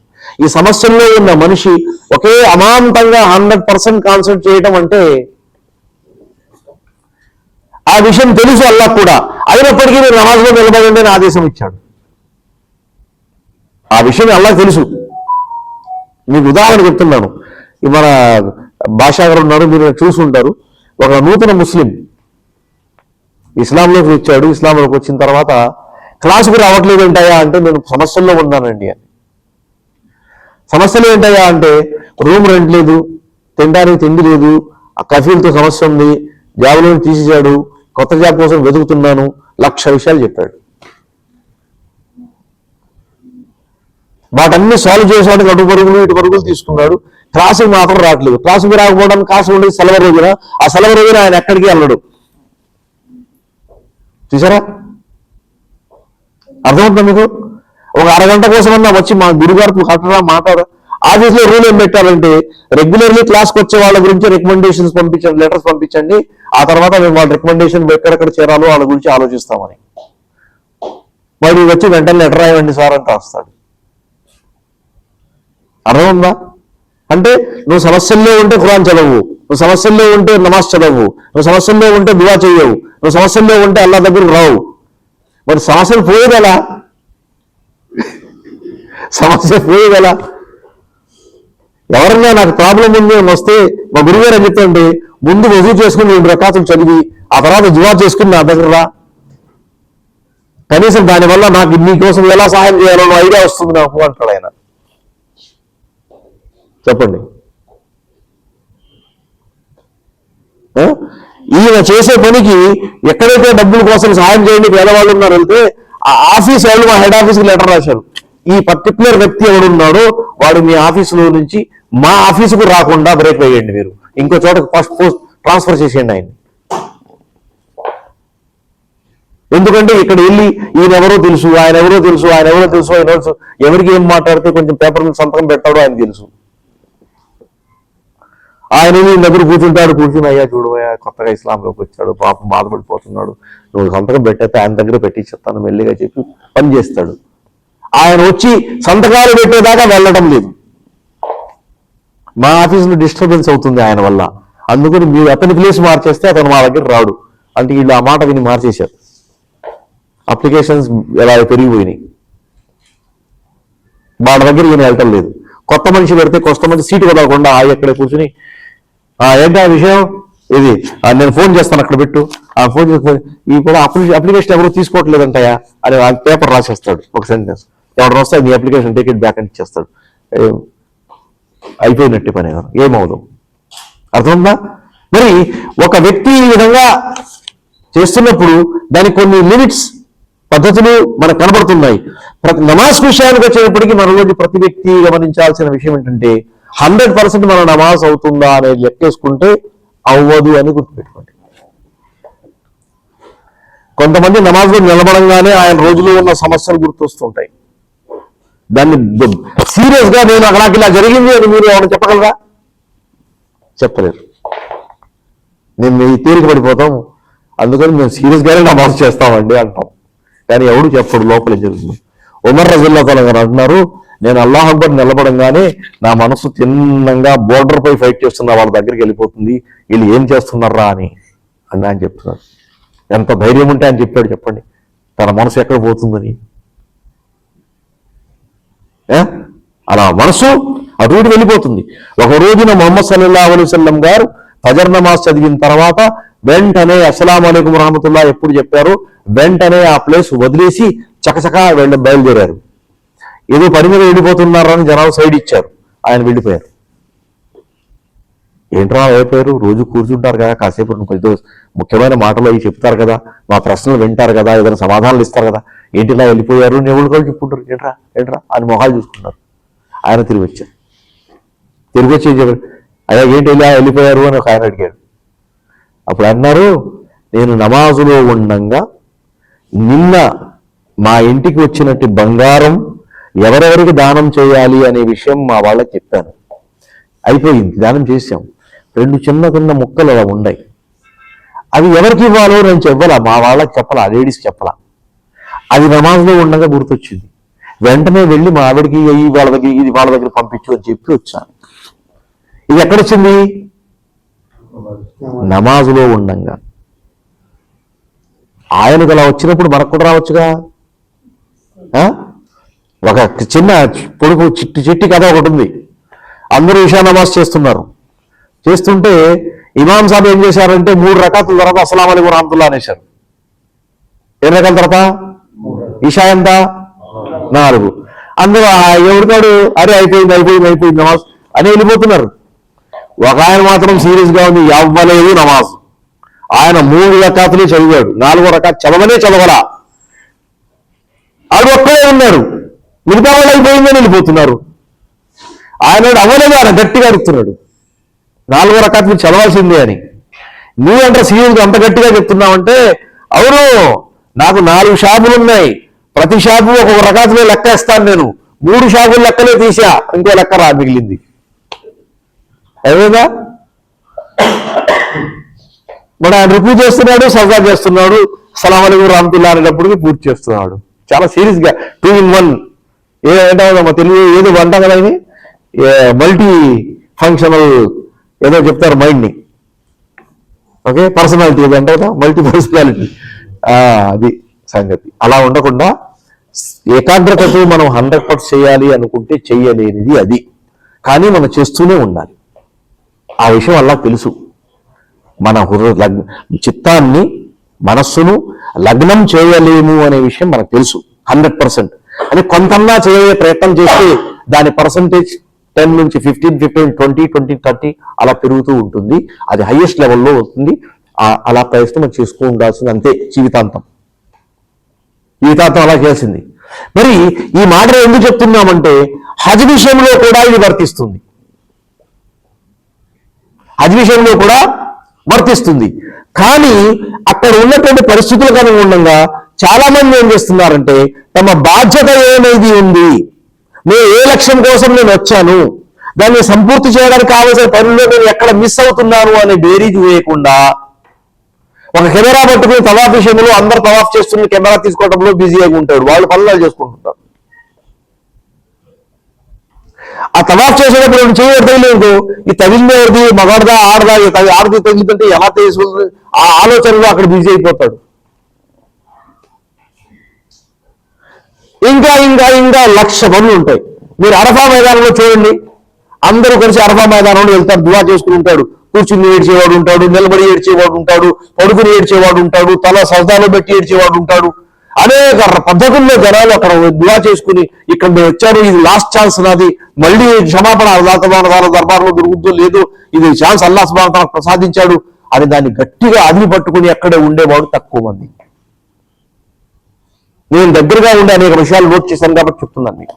ఈ సమస్యల్లో ఉన్న మనిషి ఒకే అమాంతంగా 100% కాన్సన్ట్రేట్ చేయడం అంటే ఆ విషయం తెలుసు అల్లాహ్ కూడా. అయినప్పటికీ నేను నమాజ్లో నిలబడండి అని ఆదేశం ఇచ్చాడు. ఆ విషయం అల్లాహ్ తెలుసు. మీకు ఉదాహరణ చెప్తున్నాను. మన భాషా గారు ఉన్నారు, మీరు చూసి ఉంటారు. ఒక నూతన ముస్లిం ఇస్లాంలోకి వచ్చాడు. ఇస్లాంలోకి వచ్చిన తర్వాత క్లాసుకు రావట్లేదు ఏంటయ్యా అంటే నేను సమస్యల్లో ఉన్నానండి అని. సమస్యలు ఏంటయ్యా అంటే రూమ్ రెంట్ లేదు, తినడానికి తిండి లేదు, ఆ కఫీల్తో సమస్య ఉంది, జాబ్లో తీసేశాడు, కొత్త జాబ్ కోసం వెతుకుతున్నాను, 1,00,000 విషయాలు చెప్పాడు. వాటన్ని సాల్వ్ చేసేవాడికి అటు పరుగులు ఇటు పరుగులు తీసుకున్నాడు. క్లాసుకి మాత్రం రావట్లేదు. క్లాసుకి రాకపోవడానికి కాసు ఉండేది సెలవు రోజున. ఆ సెలవు రోజున ఆయన ఎక్కడికి వెళ్ళడు. చూసారా? అర్థమవుతుందా మీకు? ఒక అరగంట కోసమన్నా వచ్చి మా గురుగారితో కట్టరా మాట్లాడ. ఆఫీస్లో రూల్ ఏం పెట్టారంటే రెగ్యులర్లీ క్లాస్కి వచ్చే వాళ్ళ గురించి రికమెండేషన్స్ పంపించండి, లెటర్స్ పంపించండి. ఆ తర్వాత మేము వాళ్ళ రికమెండేషన్ ఎక్కడెక్కడ చేరాలో వాళ్ళ గురించి ఆలోచిస్తామని. వాడు వచ్చి వెంటనే లెటర్ రాయండి సార్ అని రాస్తాడు. అర్థం ఉందా? అంటే నువ్వు సమస్యల్లో ఉంటే ఖురాన్ చదవు, నువ్వు సమస్యల్లో ఉంటే నమాజ్ చదవు, నువ్వు సమస్యల్లో ఉంటే దువా చెయ్యవు, నువ్వు సమస్యల్లో ఉంటే అల్లాహ్ దగ్గరకు రావు. మరి సమస్యలు పోయేదెలా? సమస్య పోయేదెలా? ఎవరన్నా నాకు ప్రాబ్లం ఉంది అని వస్తే మా గురుగారు అని చెప్తుంటే ముందు వజూ చేసుకుని 2 రకాతులు చదివి ఆ తర్వాత దువా చేసుకుని నా దగ్గర రా. కనీసం దానివల్ల నాకు మీకోసం ఎలా సహాయం చేయాలో ఐడియా వస్తుంది నాకు అంటాడు ఆయన. చెప్పండి. ఈయన చేసే పనికి ఎక్కడైతే డబ్బుల కోసం సహాయం చేయండి పేదవాళ్ళు ఉన్నారు వెళ్తే ఆ ఆఫీస్ వాళ్ళు మా హెడ్ ఆఫీస్కి లెటర్ రాశారు, ఈ పర్టికులర్ వ్యక్తి ఎవడున్నాడో వాడు మీ ఆఫీసులో నుంచి మా ఆఫీసుకు రాకుండా బ్రేక్ వేయండి, మీరు ఇంకో చోట పోస్ట్ ట్రాన్స్ఫర్ చేసేయండి ఆయన. ఎందుకంటే ఇక్కడ వెళ్ళి ఈయన ఎవరో తెలుసు, ఆయన ఎవరో తెలుసు, ఆయన ఎవరో తెలుసు, ఆయన తెలుసు, ఎవరికి ఏం మాట్లాడితే కొంచెం పేపర్ మీద సంతకం పెట్టాడో ఆయన తెలుసు. ఆయన దగ్గర కూర్చుని అయ్యా చూడవయ్యా కొత్తగా ఇస్లాంలోకి వచ్చాడు, పాపం బాధపడిపోతున్నాడు, నువ్వు సంతకం పెట్టేస్తే ఆయన దగ్గర పెట్టించేస్తాను మెల్లిగా చెప్పి పని చేస్తాడు. ఆయన వచ్చి సంతకాలు పెట్టేదాకా వెళ్ళడం లేదు. మా ఆఫీసులో డిస్టర్బెన్స్ అవుతుంది ఆయన వల్ల, అందుకని మీరు అతని ప్లేస్ మార్చేస్తే అతను మా దగ్గర రాడు అంటే వీళ్ళు ఆ మాట విని మార్చేశారు. అప్లికేషన్స్ ఎలా పెరిగిపోయినాయి, వాళ్ళ దగ్గర ఈయన వెళ్ళటం లేదు. కొత్త మనిషి పెడితే కొత్త మంది సీటు వదలకుండా ఎక్కడ కూర్చుని ఏంటి ఆ విషయం ఇది నేను ఫోన్ చేస్తాను అక్కడ పెట్టు, ఆ ఫోన్ చేసుకొని ఈ కూడా అప్లికేషన్ ఎవరు తీసుకోవట్లేదంటాయా అని ఆ పేపర్ రాసేస్తాడు ఒక సెంటెన్స్. ఎవరు వస్తే మీ అప్లికేషన్ టేక్ ఇట్ బ్యాక్ అని ఇచ్చేస్తాడు. అయిపోయినట్టు పని ఏమవుదాం, అర్థమైందా? మరి ఒక వ్యక్తి ఈ విధంగా చేస్తున్నప్పుడు దానికి కొన్ని లిమిట్స్ పద్ధతులు మనకు కనబడుతున్నాయి. నమాజ్ విషయానికి వచ్చేటప్పటికీ మనలోని ప్రతి వ్యక్తి గమనించాల్సిన విషయం ఏంటంటే 100% మన నమాజ్ అవుతుందా అనేది లెక్కేసుకుంటే అవ్వదు అని గుర్తుపెట్టుకోండి. కొంతమంది నమాజ్లో నిలబడంగానే ఆయన రోజులో ఉన్న సమస్యలు గుర్తొస్తుంటాయి. దాన్ని సీరియస్ గా నేను నాకు ఇలా జరిగింది అని మీరు ఏమైనా చెప్పగలరా? చెప్పలేరు. నేను మీ తేలిక పడిపోతాం, అందుకని మేము సీరియస్ గానే నమాజ్ చేస్తామండి అంటాం, కానీ ఎవడు చెప్పడు లోపల జరుగుతుంది. ఉమర్ రజల్లాహు అన్హు గారు అంటున్నారు, నేను అల్లాహ్ అక్బర్ నిలబడంగానే నా మనసు తిన్నంగా బోర్డర్ పై ఫైట్ చేస్తున్న వాళ్ళ దగ్గరికి వెళ్ళిపోతుంది, వీళ్ళు ఏం చేస్తున్నారా అని ఆయన చెప్తున్నారు. ఎంత ధైర్యం ఉంటే ఆయన చెప్పాడు చెప్పండి, తన మనసు ఎక్కడ పోతుందని. అలా మనసు అటువంటి వెళ్ళిపోతుంది. ఒక రోజున ముహమ్మద్ సల్లల్లాహు అలైహి వసల్లం గారు ఫజర్ నమాజ్ చదివిన తర్వాత వెంటనే అస్సలాము అలైకుం రహమతుల్లాహ్ ఎప్పుడు చెప్పారు వెంటనే ఆ ప్లేస్ వదిలేసి చకచకా బయలుదేరారు. ఏదో పని మీద వెళ్ళిపోతున్నారని జనాలు సైడ్ ఇచ్చారు, ఆయన వెళ్ళిపోయారు. ఏంట్రా అయిపోయారు, రోజు కూర్చుంటారు కదా, కాసేపు కొంచెం ముఖ్యమైన మాటలు అవి చెప్తారు కదా, మా ప్రశ్నలు వింటారు కదా, ఏదైనా సమాధానాలు ఇస్తారు కదా, ఏంటిలా వెళ్ళిపోయారు అని ఎవరు కూడా చెప్పుకుంటారు. ఏంట్రా ఏంట్రా అని మొహాలు చూసుకున్నారు. ఆయన తిరిగి వచ్చారు. తిరిగి వచ్చి ఏం చెప్పారు, అయ్యా ఏంటి ఇలా వెళ్ళిపోయారు అని ఒక ఆయన అడిగాడు. అప్పుడు అన్నారు, నేను నమాజులో ఉండంగా నిన్న మా ఇంటికి వచ్చినట్టు బంగారం ఎవరెవరికి దానం చేయాలి అనే విషయం మా వాళ్ళకి చెప్పాను, అయిపోయింది, దానం చేశాం. 2 చిన్న ముక్కలు అలా ఉన్నాయి, అవి ఎవరికి ఇవ్వాలో నేను చెప్పాలా, మా వాళ్ళకి చెప్పాలా, లేడీస్ చెప్పాలా. అది నమాజ్లో ఉండగా గుర్తొచ్చింది. వెంటనే వెళ్ళి మా ఆవిడకి వాళ్ళ దగ్గర పంపించు అని చెప్పి వచ్చాను. ఇది ఎక్కడొచ్చింది? నమాజులో ఉండంగా. ఆయనకు అలా వచ్చినప్పుడు మనకు కూడా రావచ్చుగా. ఒక చిన్న పొడుగు చిట్టి కథ ఒకటి ఉంది. అందరూ ఇషా నమాజ్ చేస్తున్నారు. చేస్తుంటే ఇమాం సాబ్ ఏం చేశారంటే 3 రకాతుల తర్వాత అస్సలాము అలైకుం రహమతుల్లాహ్ అనేశారు. 2 రకాల తర్వాత ఇషా ఎంత? 4. అందరూ ఎవరికాడు అరే అయిపోయింది నమాజ్ అని వెళ్ళిపోతున్నారు. ఒక ఆయన మాత్రం సీరియస్ గా ఉంది, అవ్వలేదు నమాజ్. ఆయన 3 రకాతులే చదివాడు, 4వ రకాత్ చదవలా. ఆడు ఒక్కడే ఉన్నాడు, మిగతా వాళ్ళు అయిపోయిందని వెళ్ళిపోతున్నారు. ఆయన అవ్వలేదు, ఆయన గట్టిగా అడుగుతున్నాడు 4వ రకాత్ మీరు చదవాల్సిందే అని. నువ్వంటే సీరియస్గా అంత గట్టిగా చెప్తున్నావంటే, అవును నాకు 4 షాపులు ఉన్నాయి, ప్రతి షాపు ఒక్కొక్క రకాతులో లెక్కేస్తాను, నేను 3 షాపులు లెక్కలే తీసా, ఇంకో లెక్క మిగిలింది. అదేగా మరి ఆయన రుకు చేస్తున్నాడు, సజా చేస్తున్నాడు, అస్సలాము అలైకుం రహమతుల్లాహ్ అనేటప్పటికి పూర్తి చేస్తున్నాడు. చాలా సీరియస్ గా 2 in 1 ఏదంటామా తెలుగు ఏదో అంటాం కదా, ఇది మల్టీ ఫంక్షనల్ ఏదో చెప్తారు మైండ్ ని. ఓకే, పర్సనాలిటీ ఏదో అంటారు కదా, మల్టీ పర్సనాలిటీ. అది సంగతి. అలా ఉండకుండా ఏకాగ్రతతో మనం 100% చేయాలి అనుకుంటే చెయ్యలేనిది అది, కానీ మనం చేస్తూనే ఉండాలి. ఆ విషయం అలా తెలుసు. మన చిత్తాన్ని మనస్సును లగ్నం చేయలేము అనే విషయం మనకు తెలుసు 100%. అని కొంతన్నా చేయే ప్రయత్నం చేస్తే దాని పర్సంటేజ్ 10 నుంచి 15, 20, 30 అలా పెరుగుతూ ఉంటుంది. అది హైయెస్ట్ లెవెల్లో వస్తుంది. అలా ప్రయత్నం మనం చేసుకుంటూ ఉండాల్సింది అంతే జీవితాంతం అలా చేసింది. మరి ఈ మాట ఎందుకు చెప్తున్నామంటే హజ్ విషయంలో కూడా ఇది వర్తిస్తుంది. హజ్ విషయంలో కూడా వర్తిస్తుంది. కానీ అక్కడ ఉన్నటువంటి పరిస్థితులకు అనుగుణంగా చాలా మంది ఏం చేస్తున్నారంటే తమ బాధ్యత ఏమైంది ఉంది, నేను ఏ లక్ష్యం కోసం నేను వచ్చాను, దాన్ని సంపూర్తి చేయడానికి కావాల్సిన పనుల్లో నేను ఎక్కడ మిస్ అవుతున్నాను అనే బేరీజ్ వేయకుండా ఒక కెమెరా పట్టుకుని తవాఫ్ విషయంలో అందరు తవాఫ్ చేస్తున్న కెమెరా తీసుకోవడంలో బిజీగా ఉంటాడు, వాళ్ళు పనులు చేసుకుంటుంటారు. ఆ తవాఫ్ చేసేటప్పుడు చేయడం తెలియదు, ఈ తగిలినది మగాడదా ఆడదా, ఆడది తగిలిందంటే ఎలా తెలుసుకుంటుంది, ఆ ఆలోచనలో అక్కడ బిజీ అయిపోతాడు. ఇంకా ఇంకా ఇంకా 1,00,000 పనులు ఉంటాయి. మీరు అరఫా మైదానంలో చూడండి, అందరూ కలిసి అరఫా మైదానంలో వెళ్తారు, దువా చేసుకుని ఉంటాడు. కూర్చుని ఏడ్చేవాడు ఉంటాడు, నిలబడి ఏడ్చేవాడు ఉంటాడు, పడుకుని ఏడ్చేవాడు ఉంటాడు, తల సజదాలో పెట్టి ఏడ్చేవాడు ఉంటాడు. అనేక పద్ధతుల్లో జనాలు అక్కడ దువా చేసుకుని ఇక్కడ వచ్చారు, ఇది లాస్ట్ ఛాన్స్ నాది, మళ్ళీ క్షమాపణ అల్లాహ్ సుబ్హానహు వ తఆలా దర్బార్లో దొరుకుతుందో లేదో, ఇది ఛాన్స్ అల్లాహ్ సుబ్హానహు వ తఆలా ప్రసాదించాడు అని దాన్ని గట్టిగా అదిలి పట్టుకుని అక్కడే ఉండేవాడు తక్కువ మంది. నేను దగ్గరగా ఉండే అనేక విషయాలు నోట్ చేశాను కాబట్టి చెప్తున్నాను మీకు.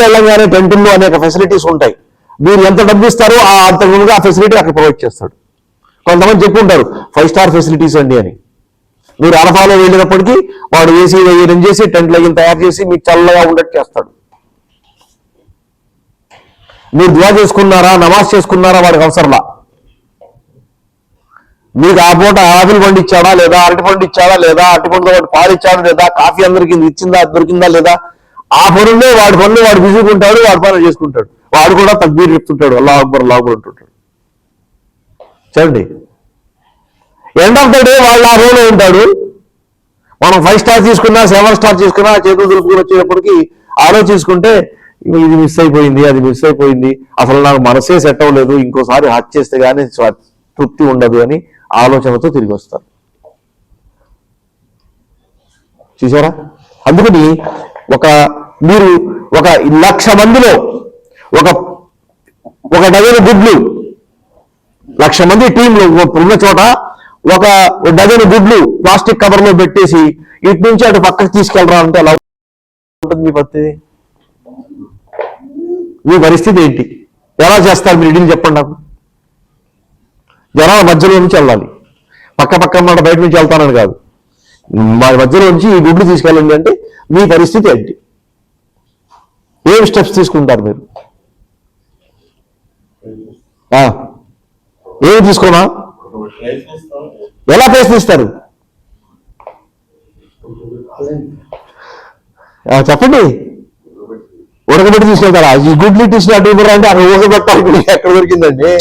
వెళ్ళంగానే టెంటుల్లో అనేక ఫెసిలిటీస్ ఉంటాయి. మీరు ఎంత డబ్బు ఇస్తారో అంత ముందుగా ఆ ఫెసిలిటీ అక్కడ ప్రొవైడ్ చేస్తాడు. కొంతమంది చెప్పుకుంటారు 5 స్టార్ ఫెసిలిటీస్ అండి అని. మీరు అరఫాలో వెళ్ళినప్పటికీ వాడు ఏసీ వేయడం చేసి టెంట్ లైన్ తయారు చేసి మీకు చల్లగా ఉండట్టు చేస్తాడు. మీరు దువా చేసుకున్నారా, నమాజ్ చేసుకున్నారా వాడికి అవసరంలా. మీకు ఆ పూట ఆపిల్ పండు ఇచ్చాడా లేదా, అరటి పండు ఇచ్చాడా లేదా, అరటి పండుతో వాడు పాలు ఇచ్చాడా లేదా, కాఫీ అందరికి ఇచ్చిందా దొరికిందా లేదా, ఆ పనుల్లో వాడి పనులు వాడు బిజీగా ఉంటాడు, వాడి పనులు చేసుకుంటాడు. వాడు కూడా తక్బీర్ చెప్తుంటాడు, అల్లాహు అక్బర్ అల్లాహు అక్బర్ అంటుంటాడు. చూడండి, ఎండ్ ఆఫ్ ద డే వాళ్ళు ఆ రోలో ఉంటాడు. మనం 5 స్టార్ తీసుకున్నా 7 స్టార్ తీసుకున్నా చేతులు దులుపుకుని వచ్చేటప్పటికి ఆలోచించుకుంటే ఇది మిస్ అయిపోయింది, అది మిస్ అయిపోయింది, అసలు నాకు మనసే సెట్ అవ్వలేదు, ఇంకోసారి హజ్ చేస్తే కానీ తృప్తి ఉండదు అని ఆలోచనతో తిరిగి వస్తారు. చూసారా? అందుకని మీరు ఒక 1,00,000 మందిలో ఒక డజను గుడ్లు, 1,00,000 మంది టీంలో ఉన్న చోట ఒక డజను గుడ్లు ప్లాస్టిక్ కవర్లో పెట్టేసి ఇటు నుంచి అటు పక్కకి తీసుకెళ్ళరా అంటే ఎలా ఉంటుంది మీ పరిస్థితి ఏంటి? ఎలా చేస్తారు మీరు? ఇంటిని చెప్పండి నాకు. జనాల మధ్యలో నుంచి వెళ్ళాలి, పక్క మాట బయట నుంచి వెళ్తానని కాదు, మా మధ్యలో నుంచి ఈ గుడ్లు తీసుకెళ్ళండి అంటే మీ పరిస్థితి ఏంటి? ఏం స్టెప్స్ తీసుకుంటారు మీరు? ఏమి తీసుకోనా? ఎలా ప్రయత్నిస్తారు చెప్పండి. ఉడకబెట్టి తీసుకెళ్తారా? ఈ గుడ్లు తీసుకుని అటు అంటే అక్కడ ఉడకబెట్టాలి, ఎక్కడ దొరికిందండి?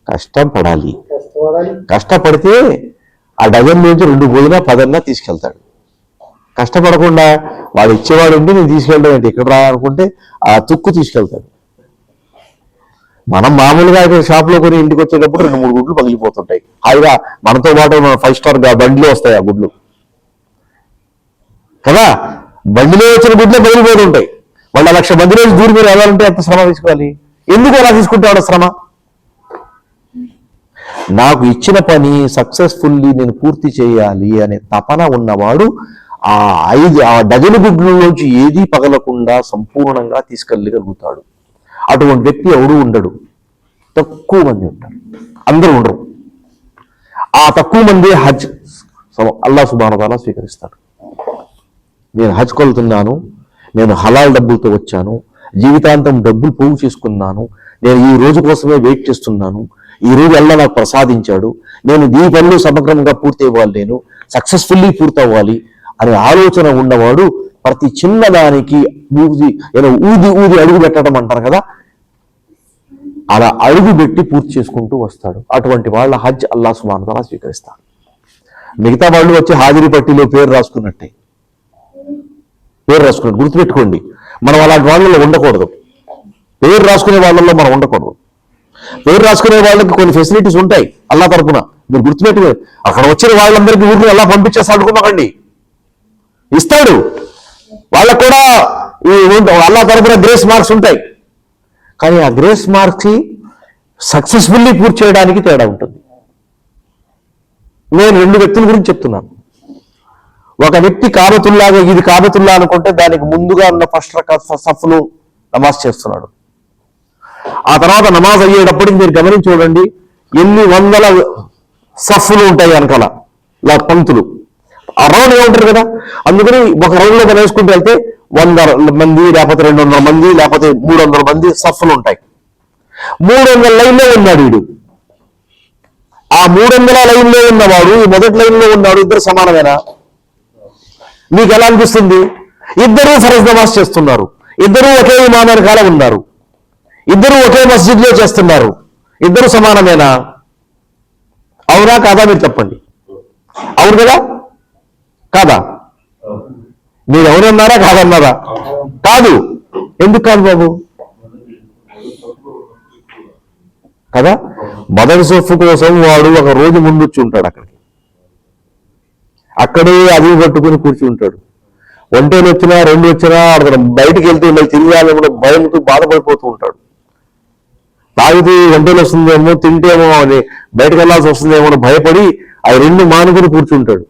కష్టపడాలి. కష్టపడితే ఆ డజన్ నుంచి 2 పోయినా 10 తీసుకెళ్తాడు. కష్టపడకుండా వాడు ఇచ్చేవాడు ఉంటే నేను తీసుకెళ్ళడం ఏంటి, ఇక్కడ రా అనుకుంటే ఆ తుక్కు తీసుకెళ్తాడు. మనం మామూలుగా షాప్లో కొని ఇంటికి వచ్చేటప్పుడు 2-3 గుడ్లు పగిలిపోతుంటాయి. హాయిగా మనతో పాటు 5 స్టార్ బండిలో వస్తాయి ఆ గుడ్లు కదా. బండిలో వచ్చిన గుడ్లే పగిలిపోతుంటాయి. వాళ్ళు 1,00,000 మంది రోజు దూరం మీరు వెళ్ళాలంటే ఎంత శ్రమ తీసుకోవాలి? ఎందుకు అలా తీసుకుంటాడు శ్రమ? నాకు ఇచ్చిన పని సక్సెస్ఫుల్లీ నేను పూర్తి చేయాలి అనే తపన ఉన్నవాడు ఆ డజను గుడ్లలోంచి ఏదీ పగలకుండా సంపూర్ణంగా తీసుకెళ్ళగలుగుతాడు. అటువంటి వ్యక్తి ఎవడు ఉండడు, తక్కువ మంది ఉంటారు, అందరూ ఉండరు. ఆ తక్కువ మంది హజ్ అల్లాహ్ సుబ్హానహు వ తఆలా స్వీకరిస్తాడు. నేను హజ్కి వెళ్తున్నాను, నేను హలాల్ డబ్బులతో వచ్చాను, జీవితాంతం డబ్బులు పోగు చేసుకున్నాను, నేను ఈ రోజు కోసమే వెయిట్ చేస్తున్నాను, ఈ రోజు అల్లాహ్ నాకు ప్రసాదించాడు, నేను ఈ పనులు సమగ్రంగా పూర్తి అవ్వాలి, నేను సక్సెస్ఫుల్లీ పూర్తి అవ్వాలి అనే ఆలోచన ఉన్నవాడు ప్రతి చిన్నదానికి ఊది అడుగు పెట్టడం అంటారు కదా, అలా అడుగు పెట్టి పూర్తి చేసుకుంటూ వస్తాడు. అటువంటి వాళ్ళ హజ్ అల్లాహ్ సుబ్హానహు వ తఆలా స్వీకరిస్తాడు. మిగతా వాళ్ళు వచ్చి హాజరీ పట్టీలో పేరు రాసుకున్నట్టే, పేరు రాసుకున్నట్టు గుర్తుపెట్టుకోండి. మనం అలాంటి వాళ్ళలో ఉండకూడదు, పేరు రాసుకునే వాళ్ళల్లో మనం ఉండకూడదు. పేరు రాసుకునే వాళ్ళకి కొన్ని ఫెసిలిటీస్ ఉంటాయి అల్లా తరపున. మీరు గుర్తుపెట్టుకో, అక్కడ వచ్చిన వాళ్ళందరికీ ఊరిని అల్లా పంపించేస్తాడు అనుకోమాకండి, ఇస్తాడు. వాళ్ళకు కూడా ఈ అల్లా తరపున గ్రేస్ మార్క్స్ ఉంటాయి. కానీ ఆ గ్రేస్ మార్క్స్ సక్సెస్ఫుల్లీ పూర్తి చేయడానికి తేడా ఉంటుంది. నేను 2 వ్యక్తుల గురించి చెప్తున్నాను. ఒక వ్యక్తి కాబతుల్లాగా, ఇది కాబతుల్లా అనుకుంటే దానికి ముందుగా ఉన్న ఫస్ట్ సఫ్ను నమాజ్ చేస్తున్నాడు. ఆ తర్వాత నమాజ్ అయ్యేటప్పటికి మీరు గమనించి చూడండి, ఎన్ని వందల సఫ్లు ఉంటాయి వెనకాల, ఇలా పంక్తులు. ఆ రౌండ్ ఉంటారు కదా, అందుకని ఒక రౌండ్లో మనం వేసుకుంటూ వెళ్తే 100 మంది, లేకపోతే 200 మంది, లేకపోతే 300 మంది సఫ్లు ఉంటాయి. 300 లైన్లో ఉన్నాడు వీడు. ఆ 300 లైన్లో ఉన్నవాడు, ఈ మొదటి లైన్లో ఉన్నాడు, ఇద్దరు సమానమేనా? మీకు ఎలా అనిపిస్తుంది? ఇద్దరూ ఫరజ్ నమాజ్ చేస్తున్నారు, ఇద్దరూ ఒకే ఇమాం వెనకాల ఉన్నారు, ఇద్దరూ ఒకే మస్జిద్లో చేస్తున్నారు, ఇద్దరు సమానమేనా? అవునా కాదా? మీరు చెప్పండి. అవును కదా కాదా? మీరు అవునన్నారా కాదన్నారా? కాదు. ఎందుకు కాదు బాబు? కదా, మొదటి సొఫ్ఫు కోసం వాడు ఒక రోజు ముందు వచ్చి ఉంటాడు అక్కడే అది పట్టుకుని కూర్చుంటాడు. ఒంటేలు వచ్చినా 2 వచ్చినా అక్కడ బయటికి వెళ్తూ మళ్ళీ తిరిగాలి భయంతో బాధపడిపోతూ ఉంటాడు. తాగితే ఒంటేలు వస్తుందేమో, తింటేమో అని బయటకు వెళ్ళాల్సి వస్తుందేమో అని భయపడి ఆ 2 మానుకుని కూర్చుంటాడు,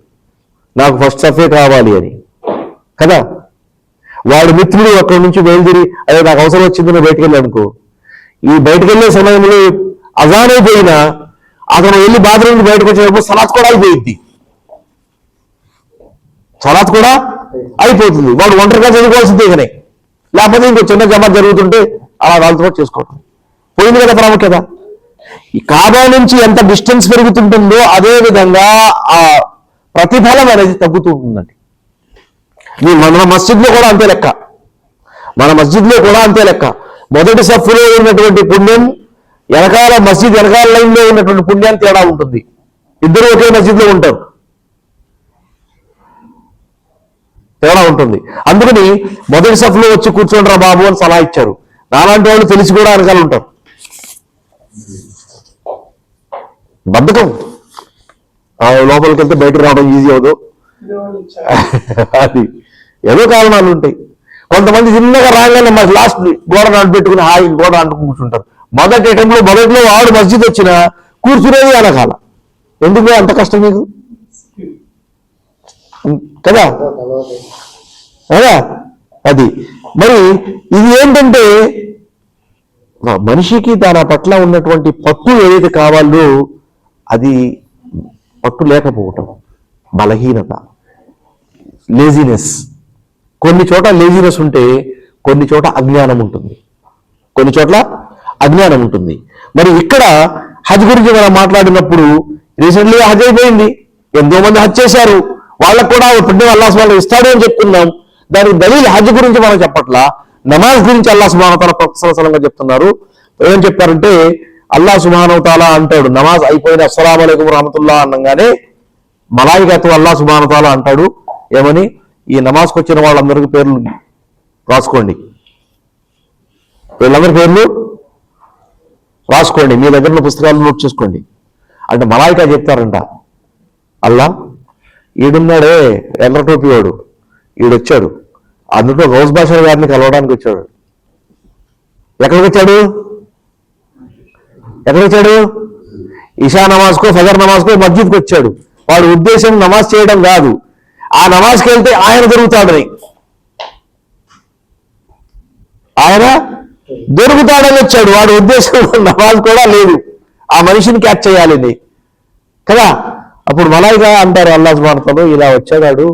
నాకు ఫస్ట్ సఫే కావాలి అని. కదా, వాడి మిత్రుడు అక్కడి నుంచి బయలుదేరి అదే నాకు అవసరం వచ్చిందని బయటకు వెళ్ళి అనుకో, ఈ బయటకు వెళ్ళే సమయంలో అజాన్ అయిపోయినా అతను వెళ్ళి బాత్రూమ్ నుంచి బయటకు వచ్చేటప్పుడు సలాత్ కూడా అయిపోయింది, సలాత్ కూడా అయిపోతుంది. వాడు ఒంటరిగా చదువుకోవాల్సిందే కానీ, లేకపోతే ఇంకో చిన్న జమాత్ జరుగుతుంటే అలా వాళ్ళతో పాటు చేసుకోవడం పోయింది కదా ప్రాముఖ్యత. ఈ కాబా నుంచి ఎంత డిస్టెన్స్ పెరుగుతుంటుందో అదే విధంగా ఆ ప్రతిఫలం అనేది తగ్గుతూ ఉంటుందండి. మన మస్జిద్లో కూడా అంతే లెక్క, మన మస్జిద్లో కూడా అంతే లెక్క. మొదటి సఫ్ఫులో ఉన్నటువంటి పుణ్యం వెనకాల మస్జిద్ వెనకాల లైన్లో ఉన్నటువంటి పుణ్యాన్ని తేడా ఉంటుంది. ఇద్దరు ఒకే మస్జిద్లో ఉంటారు, తేడా ఉంటుంది. అందుకని మొదటి సఫ్లో వచ్చి కూర్చోండిరా బాబు అని సలహా ఇచ్చారు. నాలాంటి వాళ్ళు తెలిసి కూడా వెనకాల ఉంటారు. బద్ధకం, లోపలికి వెళ్తే బయటకు రావడం ఈజీ అవదు, అది ఏదో కారణాలు ఉంటాయి. కొంతమంది చిన్నగా రాగానే మా లాస్ట్ గోడ పెట్టుకుని హాయి గోడ అంటుకుని కూర్చుంటారు. మొదటి మొదట్లో వాడు మస్జిద్ వచ్చినా కూర్చునేది వెనకాల. ఎందుకు అంత కష్టం మీకు? కదా కదా, అది మరి ఇది ఏంటంటే మనిషికి దాని పట్ల ఉన్నటువంటి పట్టు ఏదైతే కావాలో అది పట్టు లేకపోవటం, బలహీనత, లేజినెస్. కొన్ని చోట్ల లేజినెస్ ఉంటే కొన్ని చోట్ల అజ్ఞానం ఉంటుంది, కొన్ని చోట్ల అజ్ఞానం ఉంటుంది. మరి ఇక్కడ హజ్ గురించి మనం మాట్లాడినప్పుడు రీసెంట్లీగా హజ్ అయిపోయింది, ఎంతో మంది హజ్ చేశారు, వాళ్ళకు కూడా పుణ్యం అల్లాహ్ సుబ్హానహు ఇస్తాడు అని చెప్తున్నాం. దానికి దలీల్ హజ్ గురించి మనం చెప్పట్లా, నమాజ్ గురించి అల్లాహ్ సుబ్హానహు తఆలా ప్రొఫెసరంగా చెప్తున్నారు. ఏమని చెప్పారంటే అల్లాహ్ సుబ్హానహు తఆలా అంటాడు, నమాజ్ అయిపోయిన అస్సలాము అలైకుం రహమతుల్లాహ్ అనగానే మలాయికతో అల్లాహ్ సుబ్హానహు తఆలా అంటాడు ఏమని, ఈ నమాజ్కి వచ్చిన వాళ్ళందరికీ పేర్లు రాసుకోండి, వీళ్ళందరి పేర్లు రాసుకోండి, మీ దగ్గర ఉన్న పుస్తకాలు నోట్ చేసుకోండి అంటే మలాయికా చెప్తారంట, అల్లా ఈడున్నాడే ఎర్ర టోపీ వాడు, ఈడొచ్చాడు, అందులో గౌస్ బాషా గారిని కలవడానికి వచ్చాడు. ఎక్కడికి వచ్చాడు? ఇషా నమాజ్కో ఫజర్ నమాజ్కో మస్జిద్కి వచ్చాడు. వాడు ఉద్దేశం నమాజ్ చేయడం కాదు, ఆ నమాజ్కి వెళ్తే ఆయన దొరుకుతాడని, ఆయన దొరుకుతాడని వచ్చాడు. వాడు ఉద్దేశం నమాజ్ కూడా లేదు, ఆ మనిషిని క్యాచ్ చేయాలని కదా. అప్పుడు మలాయికా అంటారు అల్లాహ్ సుబ్హానహు తఆలా ఇలా వచ్చాడు,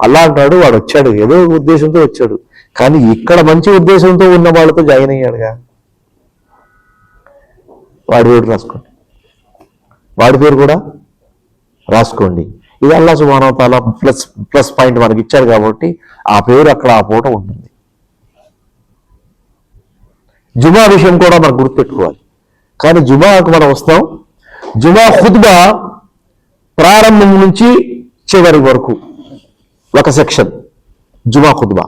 అల్లా అంటాడు వాడు వచ్చాడు ఏదో ఉద్దేశంతో వచ్చాడు, కానీ ఇక్కడ మంచి ఉద్దేశంతో ఉన్న వాళ్ళతో జాయిన్ అయ్యాడుగా, వాడి పేరు రాసుకోండి, వాడి పేరు కూడా రాసుకోండి. ఇది అల్లాహ్ సుబ్హానహు తఆలా ప్లస్ పాయింట్ మనకి ఇచ్చారు కాబట్టి ఆ పేరు అక్కడ ఆ పూట ఉంటుంది. జుమా విషయం కూడా మనం గుర్తుపెట్టుకోవాలి. కానీ జుమాకు మనం వస్తాం, జుమా ఖుత్బా ప్రారంభం నుంచి చివరి వరకు ఒక సెక్షన్ జుమా ఖుత్బా.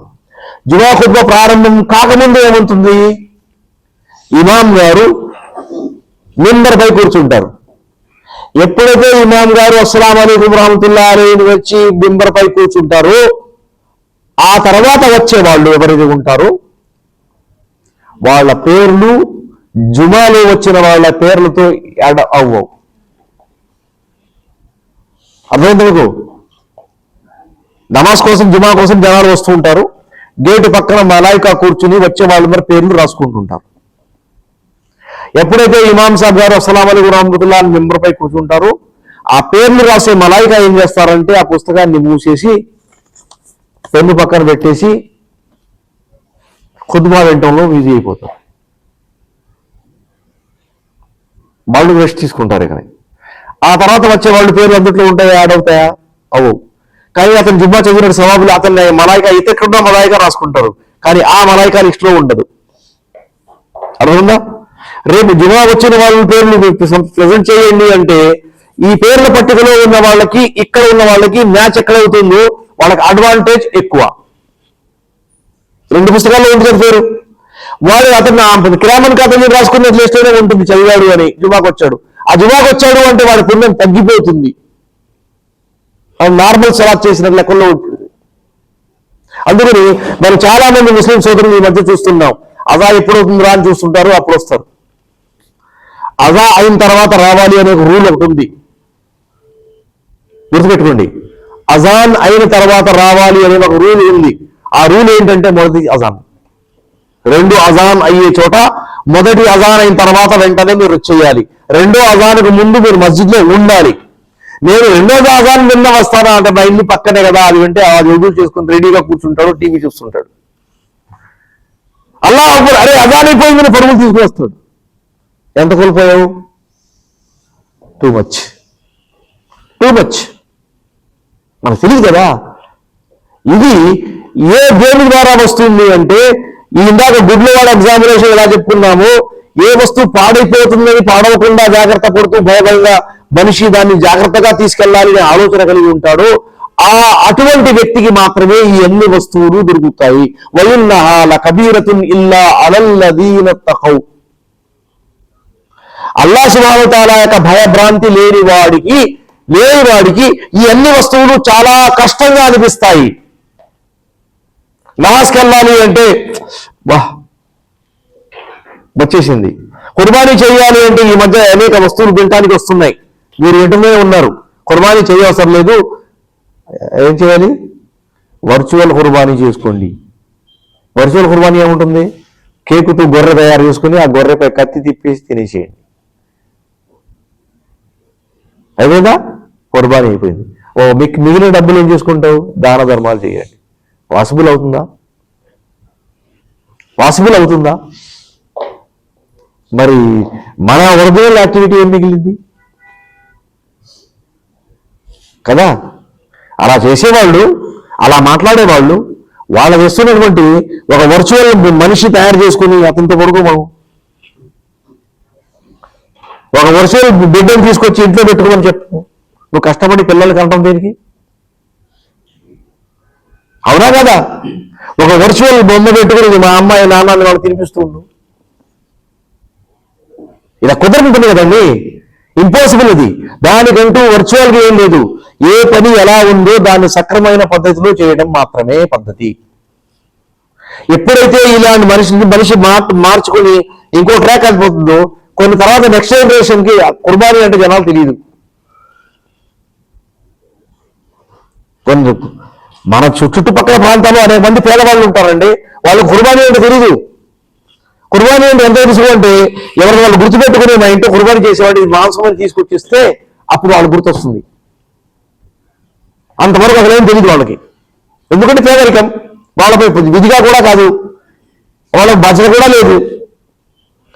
జుమా ఖుత్బా ప్రారంభం కాకముందు ఏముంటుంది? ఇమాం గారు మింబర్ పై కూర్చుంటారు. ఎప్పుడైతే ఇమాం గారు అస్సలాము అలైకుం రహమతుల్లాహి అలైహి వచ్చి మింబర్ పై కూర్చుంటారో ఆ తర్వాత వచ్చే వాళ్ళు ఎవరైతే ఉంటారో వాళ్ళ పేర్లు జుమాలో వచ్చిన వాళ్ళ పేర్లతో యాడ్ అవ్వవు. అర్థమైంది మీకు? నమాజ్ కోసం జుమా కోసం జనాలు వస్తూ ఉంటారు. గేటు పక్కన మలాయికా కూర్చుని వచ్చే వాళ్ళ మరి పేర్లు రాసుకుంటుంటారు. ఎప్పుడైతే ఇమాం సాబ్ గారు అస్సలాము అలైకుం రహమతుల్లాహి మింబర్ పై కూర్చుంటారో ఆ పేర్లు రాసే మలాయికా ఏం చేస్తారంటే ఆ పుస్తకాన్ని మూసేసి పెన్ను పక్కన పెట్టేసి ఖుత్బా వినటంలో బిజీ అయిపోతారు. వాళ్ళు రెస్ట్ తీసుకుంటారు. ఇక్కడ ఆ తర్వాత వచ్చే వాళ్ళ పేర్లు అందుట్లో ఉంటాయా, యాడ్ అవుతాయా? అవు. కానీ అతను జుమ్మా చదివిన సవాబులు అతన్ని మలాయికా ఇతరున్నా మలాయికా రాసుకుంటారు, కానీ ఆ మలాయికా లిస్ట్ లో ఉండదు. అర్థమైందా? రేపు జుమా వచ్చిన వాళ్ళ పేర్లు ప్రెజెంట్ చేయండి అంటే ఈ పేర్ల పట్టికలో ఉన్న వాళ్ళకి ఇక్కడ ఉన్న వాళ్ళకి మ్యాచ్ ఎక్కడ అవుతుందో వాళ్ళకి అడ్వాంటేజ్ ఎక్కువ. రెండు పుస్తకాల్లో ఉంది కదా పేరు. వాడు అతను కిరామన్ ఖాతా రాసుకున్న లిస్ట్ అయినా ఉంటుంది చదివాడు అని. జుమాకు వచ్చాడు, ఆ జుమాకు వచ్చాడు అంటే వాడి పుణ్యం తగ్గిపోతుంది. నార్మల్ సలాత్ చేసిన లెక్కల్లో ఉంటుంది. అందుకని మనం చాలా మంది ముస్లిం సోదరులు ఈ మధ్య చూస్తున్నాం, అజా ఎప్పుడు అవుతుందిరా అని చూస్తుంటారు, అప్పుడు వస్తారు. అజా అయిన తర్వాత రావాలి అనే ఒక రూల్ ఒకటి ఉంది, గుర్తుపెట్టుకోండి. అజాన్ అయిన తర్వాత రావాలి అనే ఒక రూల్ ఉంది. ఆ రూల్ ఏంటంటే మొదటి అజాన్, రెండు అజాన్ అయ్యే చోట మొదటి అజాన్ అయిన తర్వాత వెంటనే మీరు చేయాలి. రెండో అజాన్కు ముందు మీరు మస్జిద్లో ఉండాలి. నేను రెండో అజాన్ నిన్న వస్తానా అంటే మా ఇల్లు పక్కనే కదా, అది వింటే ఆ ఎదురు చేసుకుని రెడీగా కూర్చుంటాడు, టీవీ చూస్తుంటాడు. అల్లాహ్ అక్బర్, అరే అజాన్ అయిపోయిందని పరుగులు తీసుకుని వస్తాడు. ఎంత కోల్పోయావు? Too much. మనకు తెలియదు కదా. ఇది ఏ దేని ద్వారా వస్తుంది అంటే ఇందాక గుడ్లవాడ ఎగ్జామినేషన్ ఎలా చెప్పుకున్నాము, ఏ వస్తువు పాడైపోతుందని పాడవకుండా జాగ్రత్త పడుతూ భయంగా మనిషి దాన్ని జాగ్రత్తగా తీసుకెళ్లాలి అనే ఆలోచన కలిగి ఉంటాడో అటువంటి వ్యక్తికి మాత్రమే ఈ అన్ని వస్తువులు దొరుకుతాయి. వఇన్నహా లకబీరతున్ ఇల్లా అలల్లదీన తఖౌ. అల్లాహ్ సుబ్హానహు వ తఆలా యొక్క భయభ్రాంతి లేని వాడికి ఈ అన్ని వస్తువులు చాలా కష్టంగా అనిపిస్తాయి. నమాజ్కి వెళ్ళాలి అంటే వచ్చేసింది. కుర్బానీ చేయాలి అంటే ఈ మధ్య అనేక వస్తువులు తినడానికి వస్తున్నాయి, మీరు వింటూనే ఉన్నారు. కుర్బానీ చేయవసరం లేదు, ఏం చేయాలి? వర్చువల్ కుర్బానీ చేసుకోండి. వర్చువల్ కుర్బానీ ఏముంటుంది? కేకుతో గొర్రె తయారు చేసుకుని ఆ గొర్రెపై కత్తి తిప్పేసి తినేసేయండి, అయిపోయిందా? కుర్బానీ అయిపోయింది. మీకు మిగిలిన డబ్బులు ఏం చేసుకుంటావు? దాన ధర్మాలు చేయండి. పాసిబుల్ అవుతుందా? మరి మన ఒరిజినల్ యాక్టివిటీ ఏం మిగిలింది కదా? అలా చేసేవాళ్ళు, అలా మాట్లాడేవాళ్ళు, వాళ్ళ చేస్తున్నటువంటి ఒక వర్చువల్ మనిషి తయారు చేసుకుని అతనితో పడుకోమను, ఒక వర్చువల్ బిడ్డను తీసుకొచ్చి ఇంట్లో పెట్టుకోమని చెప్పు. నువ్వు కష్టపడి పిల్లలకి అనడం దేనికి? అవునా కదా? ఒక వర్చువల్ బొమ్మ పెట్టుకుని మా అమ్మాయి నాన్నని వాళ్ళు తినిపిస్తుండు, ఇలా కుదరకుంటుంది కదండి. ఇంపాసిబుల్ ఇది. దానికంటూ వర్చువల్గా ఏం లేదు. ఏ పని ఎలా ఉందో దాన్ని సక్రమైన పద్ధతిలో చేయడం మాత్రమే పద్ధతి. ఎప్పుడైతే ఇలాంటి మనిషి మార్చుకుని ఇంకో ట్రాక్ అయిపోతుందో కొన్ని తర్వాత నెక్స్ట్ జనరేషన్కి కుర్బానీ అంటే జనాలు తెలియదు. మన చుట్టుపక్కల ప్రాంతాల్లో అనేక మంది పేదవాళ్ళు ఉంటారండి, వాళ్ళకి కుర్బానీ అంటే తెలియదు. కుర్బానీ అంటే ఎంత తెలుసు అంటే ఎవరు వాళ్ళు గుర్తుపెట్టుకుని మా ఇంట్లో కుర్బానీ చేసేవాడు మాంసం అని తీసుకొచ్చిస్తే అప్పుడు వాళ్ళు గుర్తొస్తుంది. అంతవరకు అసలు ఏం తెలియదు వాళ్ళకి. ఎందుకంటే పేదరికం వాళ్ళపై విధిగా కూడా కాదు, వాళ్ళకి బాధ్యత కూడా లేదు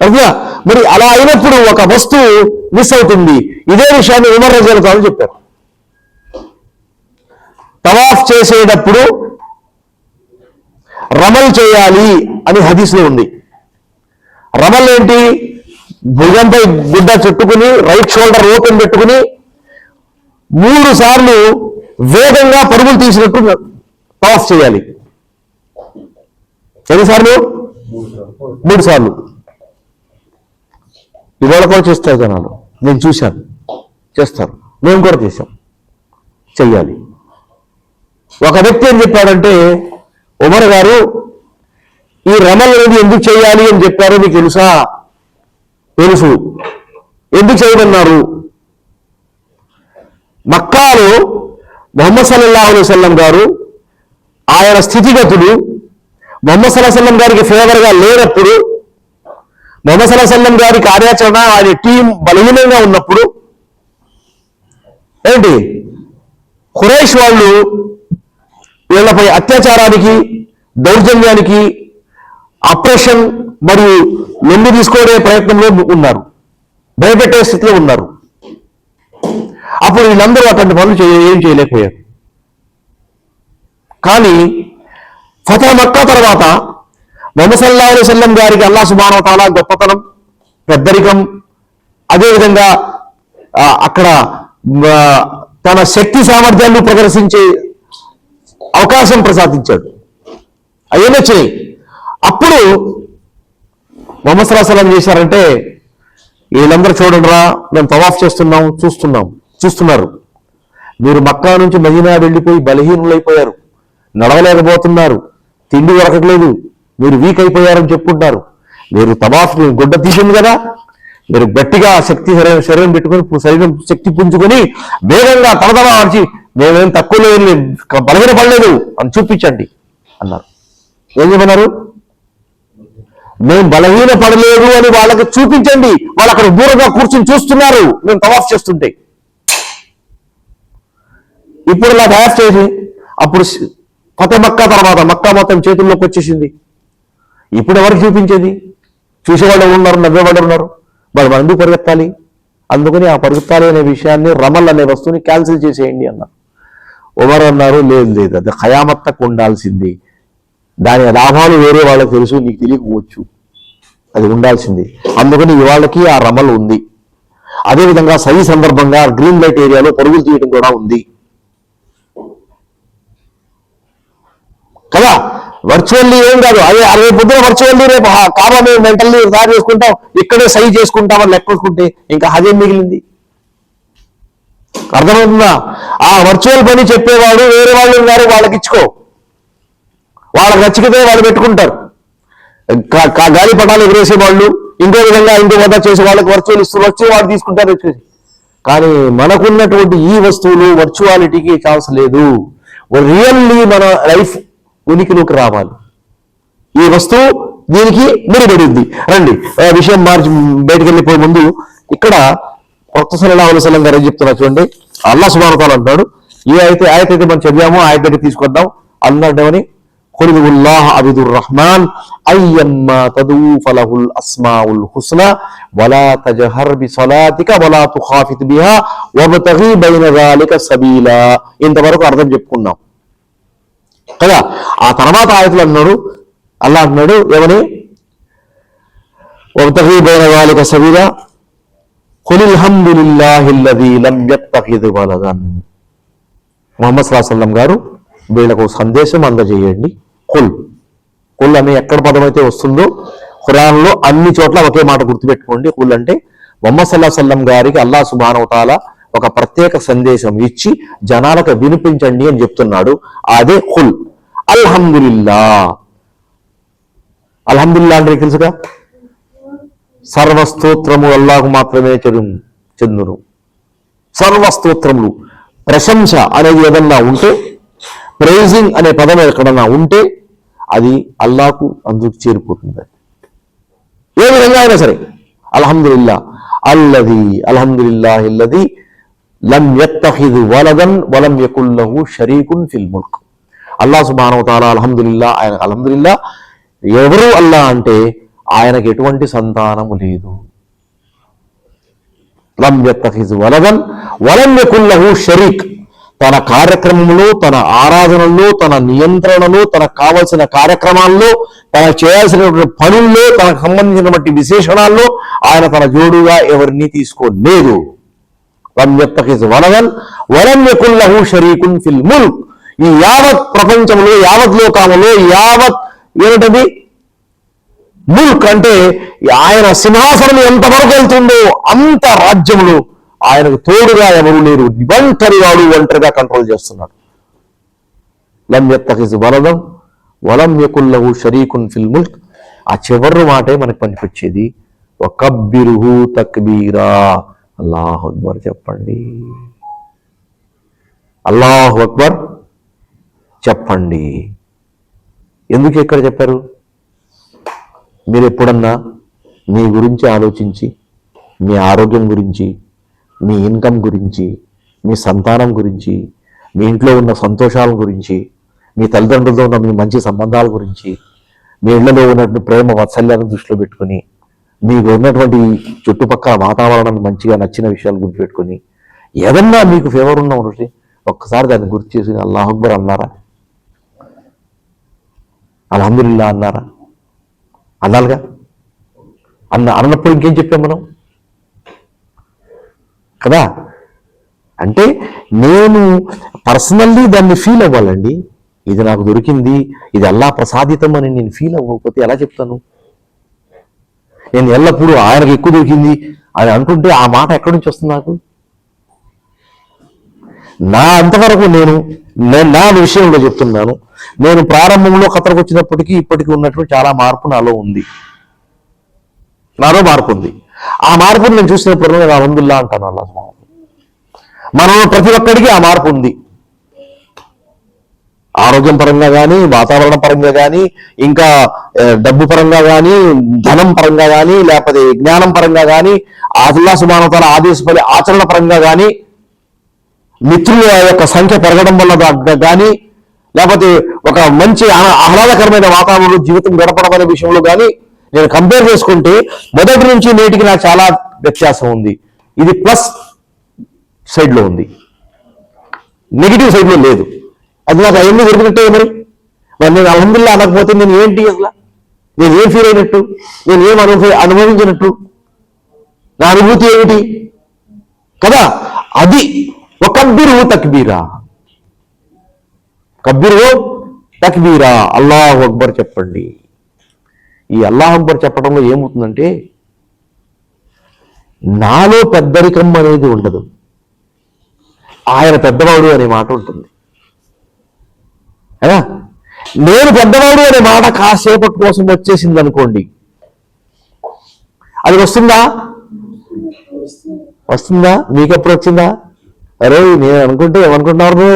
కదా. మరి అలా అయినప్పుడు ఒక వస్తువు మిస్ అవుతుంది. ఇదే విషయాన్ని ఉమర్ రజీయల్లాహు అన్హు చెప్పారు. తవాఫ్ చేసేటప్పుడు రమల్ చేయాలి అని హదీస్లో ఉంది. రమల్ ఏంటి? భుజంపై గుడ్డ చుట్టుకుని రైట్ షోల్డర్ ఓపెన్ పెట్టుకుని 3 సార్లు వేగంగా పరుగులు తీసినట్టు తవాఫ్ చేయాలి. ఎన్నిసార్లు? 3 సార్లు. ఇవాళ కూడా చేస్తారు జనాలు, నేను చూశాను, చేస్తారు, మేము కూడా చేశాం, చెయ్యాలి. ఒక వ్యక్తి ఏం చెప్పాడంటే, ఉమర్ గారు ఈ రమల్ అనేది ఎందుకు చేయాలి అని చెప్పారో మీకు తెలుసా? తెలుసు. ఎందుకు చేయమన్నారు? మక్కాలో ముహమ్మద్ సల్లల్లాహు అలైహి వసల్లం గారు ఆయన స్థితిగతులు ముహమ్మద్ సల్లల్లాహు అలైహి వసల్లం గారికి ఫేవర్గా లేనప్పుడు, ముహమ్మద్ సల్లల్లాహు అలైహి వసల్లం గారి కార్యాచరణ ఆయన టీం బలహీనంగా ఉన్నప్పుడు ఏంటి ఖురైష్ వాళ్ళు వీళ్ళపై అత్యాచారానికి, దౌర్జన్యానికి, ఆపరేషన్ మరియు లొంగి తీసుకోవడే ప్రయత్నంలో ఉన్నారు, భయపెట్టే స్థితిలో ఉన్నారు. అప్పుడు వీళ్ళందరూ అటువంటి పనులు ఏం చేయలేకపోయారు. కానీ ఫతహ్ మక్కా తర్వాత ముహమ్మద్ సల్లల్లాహు అలైహి వసల్లం గారికి అల్లాహ్ సుబ్హానహు వ తఆలా గొప్పతనం, పెద్దరికం, అదేవిధంగా అక్కడ తన శక్తి సామర్థ్యాన్ని ప్రదర్శించే అవకాశం ప్రసాదించాడు. అవన్నీ వచ్చినాయి. అప్పుడు ముహమ్మద్ సల్లల్లాహు అలైహి వసల్లం చేశారంటే, వీళ్ళందరూ చూడండిరా, మేము తవాఫ్ చేస్తున్నాం, చూస్తున్నారు, మీరు మక్కా నుంచి మదీనా వెళ్ళిపోయి బలహీనులైపోయారు, నడవలేకపోతున్నారు, తిండి దొరకట్లేదు, మీరు వీక్ అయిపోయారని చెప్పుకుంటారు. మీరు తవాఫ్ గుడ్డ తీసింది కదా, మీరు గట్టిగా శరీరం పెట్టుకొని శరీరం శక్తి పుంజుకొని వేగంగా తడదడా అరిచి మేమేం తక్కువ లేదు, బలహీన పడలేదు అని చూపించండి అన్నారు. ఏం చెప్పన్నారు? మేము బలహీన పడలేదు అని వాళ్ళకి చూపించండి. వాళ్ళు అక్కడ దూరంగా కూర్చొని చూస్తున్నారు మేము తవాఫ్ చేస్తుంటే. ఇప్పుడు ఇలా తయారు చేసి అప్పుడు ఫతహ్ మక్కా తర్వాత మక్కా మొత్తం చేతుల్లోకి వచ్చేసింది. ఇప్పుడు ఎవరికి చూపించేది? చూసేవాళ్ళు ఉన్నారు, నవ్వేవాళ్ళు ఉన్నారు, వాళ్ళు మనం ఎందుకు పరిగెత్తాలి? అందుకని ఆ పరిగెత్తాలి అనే విషయాన్ని, రమల్ అనే వస్తువుని క్యాన్సిల్ చేసేయండి అన్నారు. ఉమర్ అన్నారు, లేదు, అది ఖయామత్తకు ఉండాల్సింది, దాని లాభాలు వేరే వాళ్ళకి తెలుసు, నీకు తెలియకపోవచ్చు, అది ఉండాల్సింది. అందుకని ఇవాళకి ఆ రమల్ ఉంది. అదేవిధంగా సహీ సందర్భంగా గ్రీన్ లైట్ ఏరియాలో పరుగులు తీయడం కూడా ఉంది కదా. వర్చువల్లీ ఏం కాదు, అదే 60 పొద్దున వర్చువల్లీ రేపు కాబా మేము మెంటల్లీ తయారు చేసుకుంటాం, ఇక్కడే సహీ చేసుకుంటామని లెక్కుంటే ఇంకా అదేం మిగిలింది? అర్థమవుతుందా? ఆ వర్చువల్ పని చెప్పేవాడు వేరే వాళ్ళు ఉన్నారు, వాళ్ళకి ఇచ్చుకో, వాళ్ళకి నచ్చితే వాళ్ళు పెట్టుకుంటారు. గాలిపటాలు ఎగిరేసే వాళ్ళు, ఇంకో విధంగా ఇంకో వద్ద చేసే వాళ్ళకి వర్చువల్ వచ్చి వాళ్ళు తీసుకుంటారు వచ్చేసి. కానీ మనకున్నటువంటి ఈ వస్తువులు వర్చువాలిటీకి ఛాన్స్ లేదు. రియల్లీ మన లైఫ్ ఉనికిలోకి రావాలి. ఈ వస్తువు దీనికి ముడిపడింది. రండి విషయం మార్చి బయటకు వెళ్ళిపోయే ముందు ఇక్కడ ప్రవక్త సల్లల్లాహు అలైహి వసల్లం గారు ఏం చెప్తున్నారు చూడండి. అల్లాహ్ సుబ్హానహు వ తఆలా అంటాడు, ఆయత అయితే మనం చదివామో ఆయత దగ్గర తీసుకొద్దాం. అల్లాహ్ ఖుల్ హువల్లాహు అబిదుర్ రహ్మాన్ అయ్యమ్మా తదూ ఫలహుల్ అస్మాఉల్ హుస్నా వలా తజహర్ బిసలాతిక వలా తుఖాఫిత్ బిహా వబ్తగీ బైన జాలిక సబీలా. ఇంతవరకు అర్థం చెప్పుకున్నాం కదా. ఆ తర్వాత ఆయతలు అన్నాడు, అల్లాహ్ అన్నాడు ఏమని? వబ్తగీ బైన జాలిక సబీలా ఖులిల్ హమ్దులిల్లాహిల్లదీ లం యత్తఖిద్ వలదన్. ముహమ్మద్ సల్లల్లాహు అలైహి వసల్లం గారు వీళ్ళకు సందేశం అందజేయండి. కుల్ అనే ఎక్కడ పదం అయితే వస్తుందో ఖురాన్లో అన్ని చోట్ల ఒకే మాట గుర్తుపెట్టుకోండి. కుల్ అంటే ముహమ్మద్ సల్లల్లాహు అలైహి వసల్లం గారికి అల్లాహ్ సుబ్హానహు వ తఆలా ఒక ప్రత్యేక సందేశం ఇచ్చి జనాలకు వినిపించండి అని చెప్తున్నాడు. అదే కుల్. అల్హమ్దులిల్లా. అల్హమ్దులిల్లా అంటే తెలుసుగా, సర్వస్తోత్రము అల్లాహకు మాత్రమే చెందును. సర్వస్తోత్రములు, ప్రశంస అనేది ఏదన్నా ఉంటే, ప్రైజింగ్ అనే పదం ఎక్కడన్నా ఉంటే అది అల్లాహకు అందుకు చేరిపోతుంది. ఏ విధంగా అయినా సరే అల్హమ్దులిల్లా అల్హమ్దులిల్లాహిల్లదీ లం యత్తఖిద్ వలదన్ వలం యకుల్ లహు షరీకున్ ఫిల్ ముల్క్. అల్లాహ్ సుబ్హానహు వ తఆలా అల్హమ్దులిల్లా, ఆయన అల్హమ్దులిల్లా. ఎవరు అల్లా అంటే ఆయనకు ఎటువంటి సంతానము లేదు. లం యత్తఖిద్ వలదన్ వలం యకుల్ లహు షరీక్. తన కార్యక్రమంలో, తన ఆరాధనల్లో, తన నియంత్రణలో, తనకు కావలసిన కార్యక్రమాల్లో, తనకు చేయాల్సినటువంటి పనుల్లో, తనకు సంబంధించినటువంటి విశేషణాల్లో ఆయన తన జోడుగా ఎవరిని తీసుకోలేదు. లం యత్తఖిద్ వలదన్ వలం యకుల్ లహు షరీకున్ ఫిల్ ముల్క్. ఈ యావత్ ప్రపంచంలో, యావత్ లోకాలలో, యావత్ ఏమిటది ముల్క్ అంటే ఆయన సింహాసనం ఎంతవరకు వెళ్తుందో అంత రాజ్యములు ఆయనకు తోడుగా ఎవరు లేరు, ఒంటరిగా కంట్రోల్ చేస్తున్నాడు. లం యత్తఖిజ్ వలదం వలం యకుల్ లహు షరీకున్ ఫిల్ ముల్క్. ఆ చివరి మాటే మనకు పనికొచ్చేది, వకబ్బిరుహు తక్బీరా. అల్లాహు అక్బర్ చెప్పండి, అల్లాహు అక్బర్ చెప్పండి. ఎందుకు ఇక్కడ చెప్పారు? మీరు ఎప్పుడన్నా మీ గురించి ఆలోచించి, మీ ఆరోగ్యం గురించి, మీ ఇన్కమ్ గురించి, మీ సంతానం గురించి, మీ ఇంట్లో ఉన్న సంతోషాల గురించి, మీ తల్లిదండ్రులతో ఉన్న మీ మంచి సంబంధాల గురించి, మీ ఇళ్లలో ఉన్నటువంటి ప్రేమ వాత్సల్యాన్ని దృష్టిలో పెట్టుకుని, మీకు ఉన్నటువంటి చుట్టుపక్కల వాతావరణాన్ని మంచిగా నచ్చిన విషయాలు గుర్తుపెట్టుకుని, ఏదన్నా మీకు ఫేవర్ ఉన్న ఒకటి ఒక్కసారి దాన్ని గుర్తు చేసి అల్లాహు అక్బర్ అన్నారా? అల్హమ్దులిల్లాహ్ అన్నారా? అన్నారుగా. అన్నప్పుడు ఇంకేం చెప్పాం మనం కదా? అంటే నేను పర్సనల్లీ దాన్ని ఫీల్ అవ్వాలండి. ఇది నాకు దొరికింది, ఇది అల్లాహ్ ప్రసాదితం అని నేను ఫీల్ అవ్వకపోతే ఎలా చెప్తాను? నేను ఎల్లప్పుడూ ఆయనకు ఎక్కువ దొరికింది అని అంటుంటే ఆ మాట ఎక్కడి నుంచి వస్తుంది నాకు? నా అంతవరకు నేను నా విషయంలో చెప్తున్నాను. నేను ప్రారంభంలో ఖతర్కు వచ్చినప్పటికీ ఇప్పటికీ ఉన్నటువంటి చాలా మార్పు నాలో ఉంది. నాలో మార్పు ఉంది. ఆ మార్పుని నేను చూసినప్పుడు నేను అల్హమ్దులిల్లాహ్ అంటాను. అల్లాహ్ మనం ప్రతి ఒక్కడికి ఆ మార్పు ఉంది. ఆరోగ్యం పరంగా కానీ, వాతావరణ పరంగా కానీ, ఇంకా డబ్బు పరంగా కానీ, ధనం పరంగా కానీ, లేకపోతే జ్ఞానం పరంగా కానీ, అల్లాహ్ సుబ్హానహు వ తఆలా ఆదేశపడే ఆచరణ పరంగా కానీ, మిత్రుల యొక్క సంఖ్య పెరగడం వల్ల కానీ, లేకపోతే ఒక మంచి ఆహ్లాదకరమైన వాతావరణంలో జీవితం గడపడం అనే విషయంలో కానీ నేను కంపేర్ చేసుకుంటే మొదటి నుంచి నేటికి నాకు చాలా వ్యత్యాసం ఉంది. ఇది ప్లస్ సైడ్లో ఉంది, నెగిటివ్ సైడ్లో లేదు. అది నాకు అవన్నీ దొరికినట్టే. మరి నేను అల్హమ్దులిల్లాహ్ అనకపోతే నేను ఏంటి, అసలు నేను ఏం ఫీల్ అయినట్టు, నేను ఏం అనుభవించినట్టు, నా అనుభూతి ఏమిటి కదా? అది వకబ్బిరుహు తక్బీరా, కబ్బిరుహు తక్బీరా, అల్లాహు అక్బర్ చెప్పండి. ఈ అల్లాహు అక్బర్ చెప్పడంలో ఏమవుతుందంటే నాలో పెద్దరికం అనేది ఉండదు, ఆయన పెద్దవాడు అనే మాట ఉంటుంది. నేను పెద్దవాడు అనే మాట కాసేపటి కోసం వచ్చేసింది అనుకోండి, అది వస్తుందా? మీకెప్పుడు వచ్చిందా? అరే నేను అనుకుంటే ఏమనుకుంటున్నారు,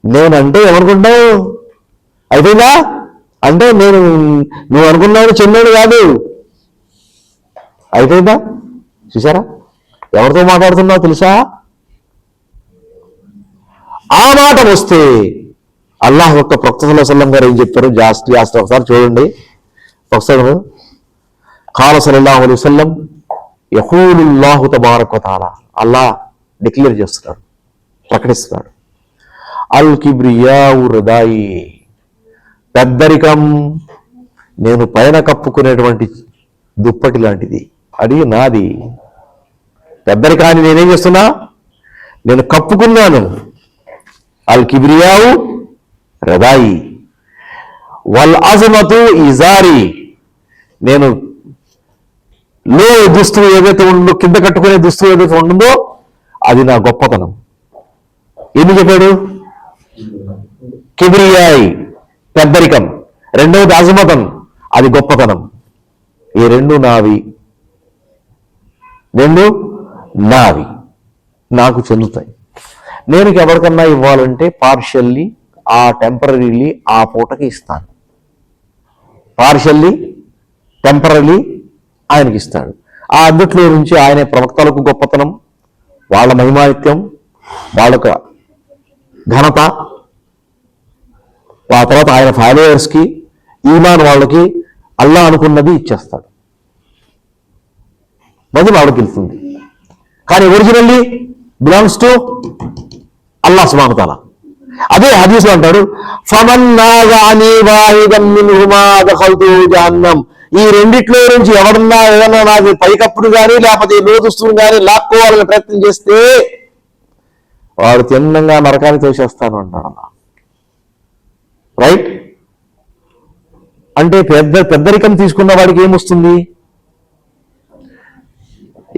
నేనంటే ఏమనుకుంటావు? అయిపోయిందా అంటే నువ్వు అనుకున్నావు చిన్నోడు కాదు. అయిపోయిందా? చూసారా ఎవరితో మాట్లాడుతున్నావు తెలుసా? ఆ మాట వస్తే అల్లాహ్ యొక్క ప్రవక్త సల్లల్లాహు అలైహి వసల్లం గారు ఏం చెప్పారు? జాస్తి ఒకసారి చూడండి. ఒకసారి ఖాల సల్లల్లాహు అలైహి వసల్లం యఖూలుల్లాహు తబారక వ తఆలా, అల్లాహ్ డిక్లేర్ చేస్తున్నాడు, ప్రకటిస్తున్నాడు, అల్ కిబ్రియాఉ రిదాయి, పెద్దరికం నేను పైన కప్పుకునేటువంటి దుప్పటి లాంటిది, అది నాది. పెద్దరికాన్ని నేనేం చేస్తున్నా? నేను కప్పుకున్నాను. అల్ కిబ్రియాఉ రిదాయి వల్ అజమతు ఇజారి, నేను దుస్తులు ఏదైతే ఉందో, కింద కట్టుకునే దుస్తులు ఏదైతే ఉంటుందో అది నా గొప్పతనం. ఎందుకు చెప్పాడు? కిబ్రియాయి పెద్దరికం, రెండవది అజమతం, అది గొప్పతనం. ఈ రెండు నావి, నాకు చెందుతాయి. నేను ఎవరికన్నా ఇవ్వాలంటే పార్షల్లీ, ఆ టెంపరీలీ ఆ పూటకి ఇస్తాను. పార్షల్లీ టెంపరీ ఆయనకి ఇస్తాడు. ఆ అందుట్లో నుంచి ఆయన ప్రవక్తలకు గొప్పతనం, వాళ్ళ మహిమానిత్యం, వాళ్ళకు ఘనత, ఆ తర్వాత ఆయన ఫాలోవర్స్కి, ఈమాన్ వాళ్ళకి అల్లా అనుకున్నది ఇచ్చేస్తాడు. మధ్య వాళ్ళకి వెళ్తుంది. కానీ ఒరిజినల్లీ బిలాంగ్స్ టు అల్లాహ్ సుబ్హానహు వ తఆలా. అదే హదీస్లో అంటాడు, ఫమన్ నాజాని వాహిదం మిన్హుమా దఖల్తు జహన్నం, ఈ రెండిట్లో నుంచి ఏదన్నా నాకు పైకప్పుడు కానీ లేకపోతే లోదుస్తుని కానీ లాక్కోవాలని ప్రయత్నం చేస్తే వాడు తిన్నంగా నరకాన్ని తోసేస్తాను అంటాడు అలా. రైట్? అంటే పెద్దరికం తీసుకున్న వాడికి ఏమొస్తుంది?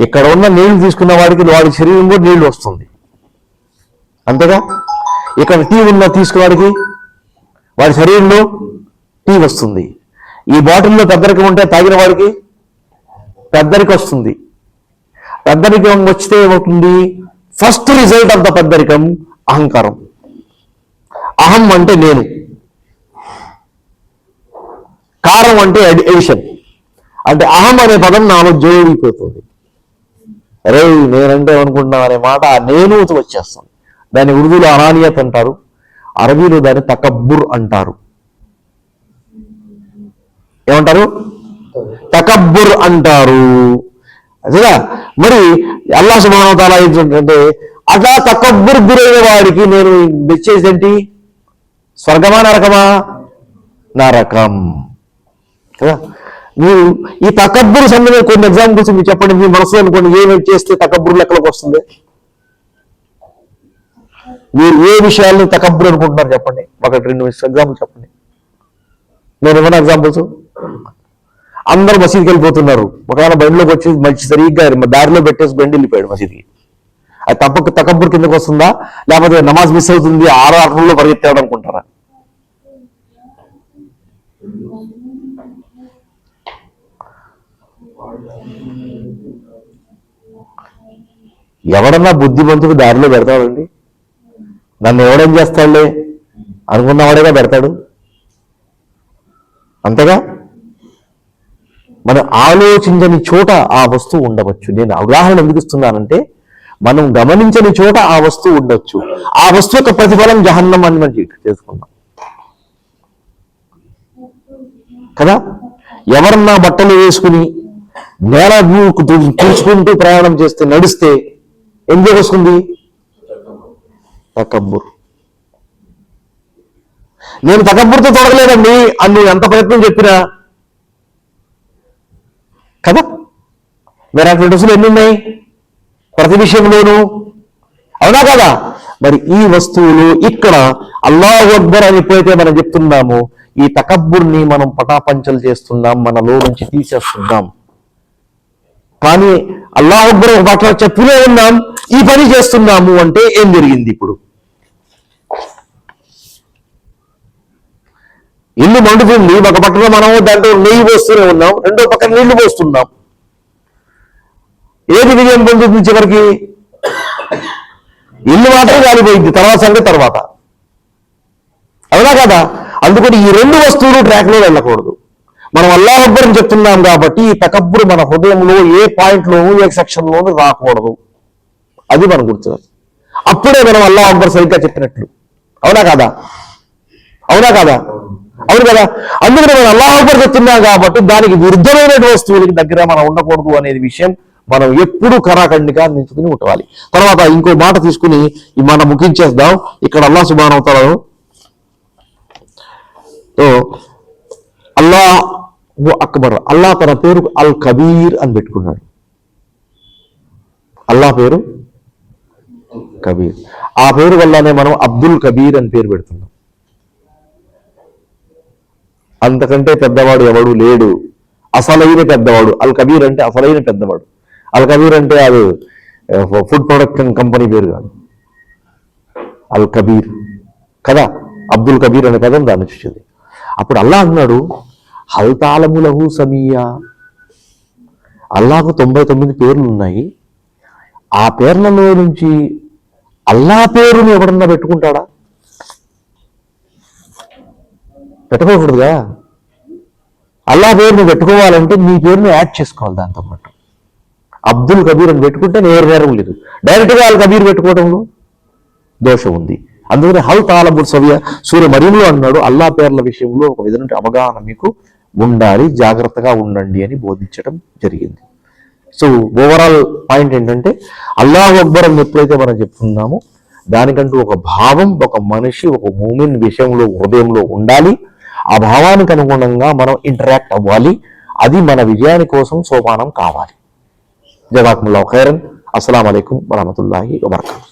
ఇక్కడ ఉన్న నీళ్లు తీసుకున్న వాడికి వాడి శరీరంలో నీళ్లు వస్తుంది, అంతేగా. ఇక్కడ టీ తీసుకున్న వాడికి వాడి శరీరంలో టీ వస్తుంది. ఈ బాటిల్లో పెద్దరికం ఉంటే తాగిన వాడికి పెద్దరికం వస్తుంది. పెద్దరికం వచ్చితే ఏమవుతుంది? ఫస్ట్ రిజల్ట్ ఆఫ్ ద పెద్దరికం అహంకారం. అహం అంటే నేను, కారం అంటే ఎడిషన్. అంటే అహం అనే పదం నాలో జోడిపోతుంది. అరే నేనంటే అనుకుంటున్నాను అనే మాట ఆ నేను వచ్చేస్తాను. దాన్ని ఉర్దూలో అనానియత్ అంటారు, అరబీలో దాన్ని తకబ్బుర్ అంటారు. ఏమంటారు? తకబ్బుర్ అంటారు. అదేగా. మరి అల్లాహ్ సుబ్హానహు వ తఆలా ఏంటంటే అట్లా తకబ్బుర్ గురైన వాడికి నేను మెచ్చేదేంటి? స్వర్గమా నరకమా? నరకం కదా. మీరు ఈ తకబ్బురు సంబంధించిన కొన్ని ఎగ్జాంపుల్స్ మీరు చెప్పండి. మీ మనసులో అనుకోండి, ఏమి చేస్తే తకబ్బురు లెక్కలకు వస్తుంది? మీరు ఏ విషయాలను తకబ్బురు అనుకుంటున్నారు చెప్పండి. ఒకటి రెండు ఎగ్జాంపుల్ చెప్పండి. నేను ఏమైనా ఎగ్జాంపుల్స్? అందరూ మసీద్కి వెళ్ళిపోతున్నారు. ఒకవేళ బండిలోకి వచ్చి మంచి సరిగ్గా దారిలో పెట్టేసి బండి వెళ్ళిపోయాడు మసీద్కి. అది తకబ్బురు కిందకు వస్తుందా? లేకపోతే నమాజ్ మిస్ అవుతుంది 6 ఆటల్లో పరిగెత్తాడు అనుకుంటారా? ఎవడన్నా బుద్ధిమంతుడు దారిలో పెడతాడండి? నన్ను ఎవడేం చేస్తాడులే అనుకున్నవాడేగా పెడతాడు, అంతేగా. మనం ఆలోచించని చోట ఆ వస్తువు ఉండవచ్చు. నేను ఉదాహరణ ఎందుకు ఇస్తున్నానంటే, మనం గమనించని చోట ఆ వస్తువు ఉండొచ్చు. ఆ వస్తువు యొక్క ప్రతిఫలం జహన్నం అని మనం చేసుకున్నాం కదా. ఎవరన్నా బట్టలు వేసుకుని నేల చూసుకుంటూ ప్రయాణం చేస్తే, నడిస్తే ఎందుకు వస్తుంది? తకబ్బుర్. నేను తకబ్బుర్తో తొడగలేదండి అని నువ్వు ఎంత ప్రయత్నం చెప్పినా కదా. మరి అటువంటి వస్తువులు ఎన్ని ఉన్నాయి ప్రతి విషయంలోనూ, అవునా కదా. మరి ఈ వస్తువులు ఇక్కడ అల్లాహు అక్బర్ అని ఎప్పుడైతే మనం చెప్తున్నామో, ఈ తకబ్బుర్ని మనం పటాపంచలు చేస్తున్నాం, మనలో నుంచి తీసేస్తున్నాం. కానీ అల్లాహు అక్బర్ ఒక పట్ల చెప్పునే ఉన్నాం, ఈ పని చేస్తున్నాము అంటే ఏం జరిగింది? ఇప్పుడు ఇల్లు మండుతుంది, ఒక పక్కన మనం దాంట్లో నెయ్యి పోస్తూనే ఉన్నాం, రెండో పక్కన నీళ్లు పోస్తున్నాం. ఏది విజయం పొందుతుంది చివరికి? ఇల్లు మాత్రం కాలిపోయింది, తర్వాత సంగతి తర్వాత, అవునా కదా. అందుకని ఈ రెండు వస్తువులు ట్రాక్లో వెళ్ళకూడదు. మనం అల్లాహు అక్బర్ అని చెప్తున్నాం కాబట్టి ఈ తకబ్బురు మన హృదయంలో ఏ పాయింట్లోనూ ఏ సెక్షన్లోనూ రాకూడదు. అది మనం గుర్తురాలి. అప్పుడే మనం అల్లాహు అక్బర్ సరిగ్గా చెప్పినట్లు, అవునా కదా. అవునా కదా. అవును కదా. అందుకని మనం అల్లాహు అక్బర్ చెప్తున్నాం కాబట్టి దానికి విరుద్ధమైన వస్తువులకి దగ్గర మనం ఉండకూడదు అనేది విషయం మనం ఎప్పుడూ కరాఖండిగా నించుకుని ఉండాలి. తర్వాత ఇంకో మాట తీసుకుని మనం ముగించేద్దాం. ఇక్కడ అల్లాహ్ సుబ్హానహు వ తఆలా అల్లాహు అక్బర్, అల్లాహ్ తన పేరు అల్ కబీర్ అని పెట్టుకున్నాడు. అల్లాహ్ పేరు కబీర్. ఆ పేరు వల్లనే మనం అబ్దుల్ కబీర్ అని పేరు పెడుతున్నాం. అంతకంటే పెద్దవాడు ఎవడు లేడు, అసలైన పెద్దవాడు. అల్ కబీర్ అంటే అసలైన పెద్దవాడు. అల్ కబీర్ అంటే అది ఫుడ్ ప్రొడక్షన్ కంపెనీ పేరు కాదు, అల్ కబీర్ కదా. అబ్దుల్ కబీర్ అనే పదం దాన్ని వచ్చింది. అప్పుడు అల్లాహ్ అన్నాడు, హల్ తాలము లహు సమీయా. అల్లాహకు 99 పేర్లు ఉన్నాయి. ఆ పేర్లలో నుంచి అల్లాహ్ పేరుని ఎవడన్నా పెట్టుకుంటాడా? పెట్టుకోకూడదుగా. అల్లాహ్ పేరుని పెట్టుకోవాలంటే నీ పేరుని యాడ్ చేసుకోవాలి దాంతో పాటు. అబ్దుల్ కబీర్ అని పెట్టుకుంటే నేరం లేదు, డైరెక్ట్గా అల్ కబీర్ పెట్టుకోవడంలో దోషం ఉంది. అందుకని హల్ తాలబుల్ సవియా సూర్య మరియంలో అన్నాడు, అల్లాహ్ పేర్ల విషయంలో ఒక విధంగా అవగాహన మీకు ఉండాలి, జాగ్రత్తగా ఉండండి అని బోధించడం జరిగింది. సో ఓవరాల్ పాయింట్ ఏంటంటే, అల్లాహు అక్బర్ అని ఎప్పుడైతే మనం చెప్తున్నామో దానికంటూ ఒక భావం, ఒక మనిషి, ఒక మూమెంట్ విషయంలో హృదయంలో ఉండాలి. ఆ భావానికి అనుగుణంగా మనం ఇంటరాక్ట్ అవ్వాలి. అది మన విజయాని కోసం సోపానం కావాలి. జజాకుముల్లాహు ఖైరన్. అస్సలాము అలైకుం వరహ్మతుల్లాహి వబరకాతుహు.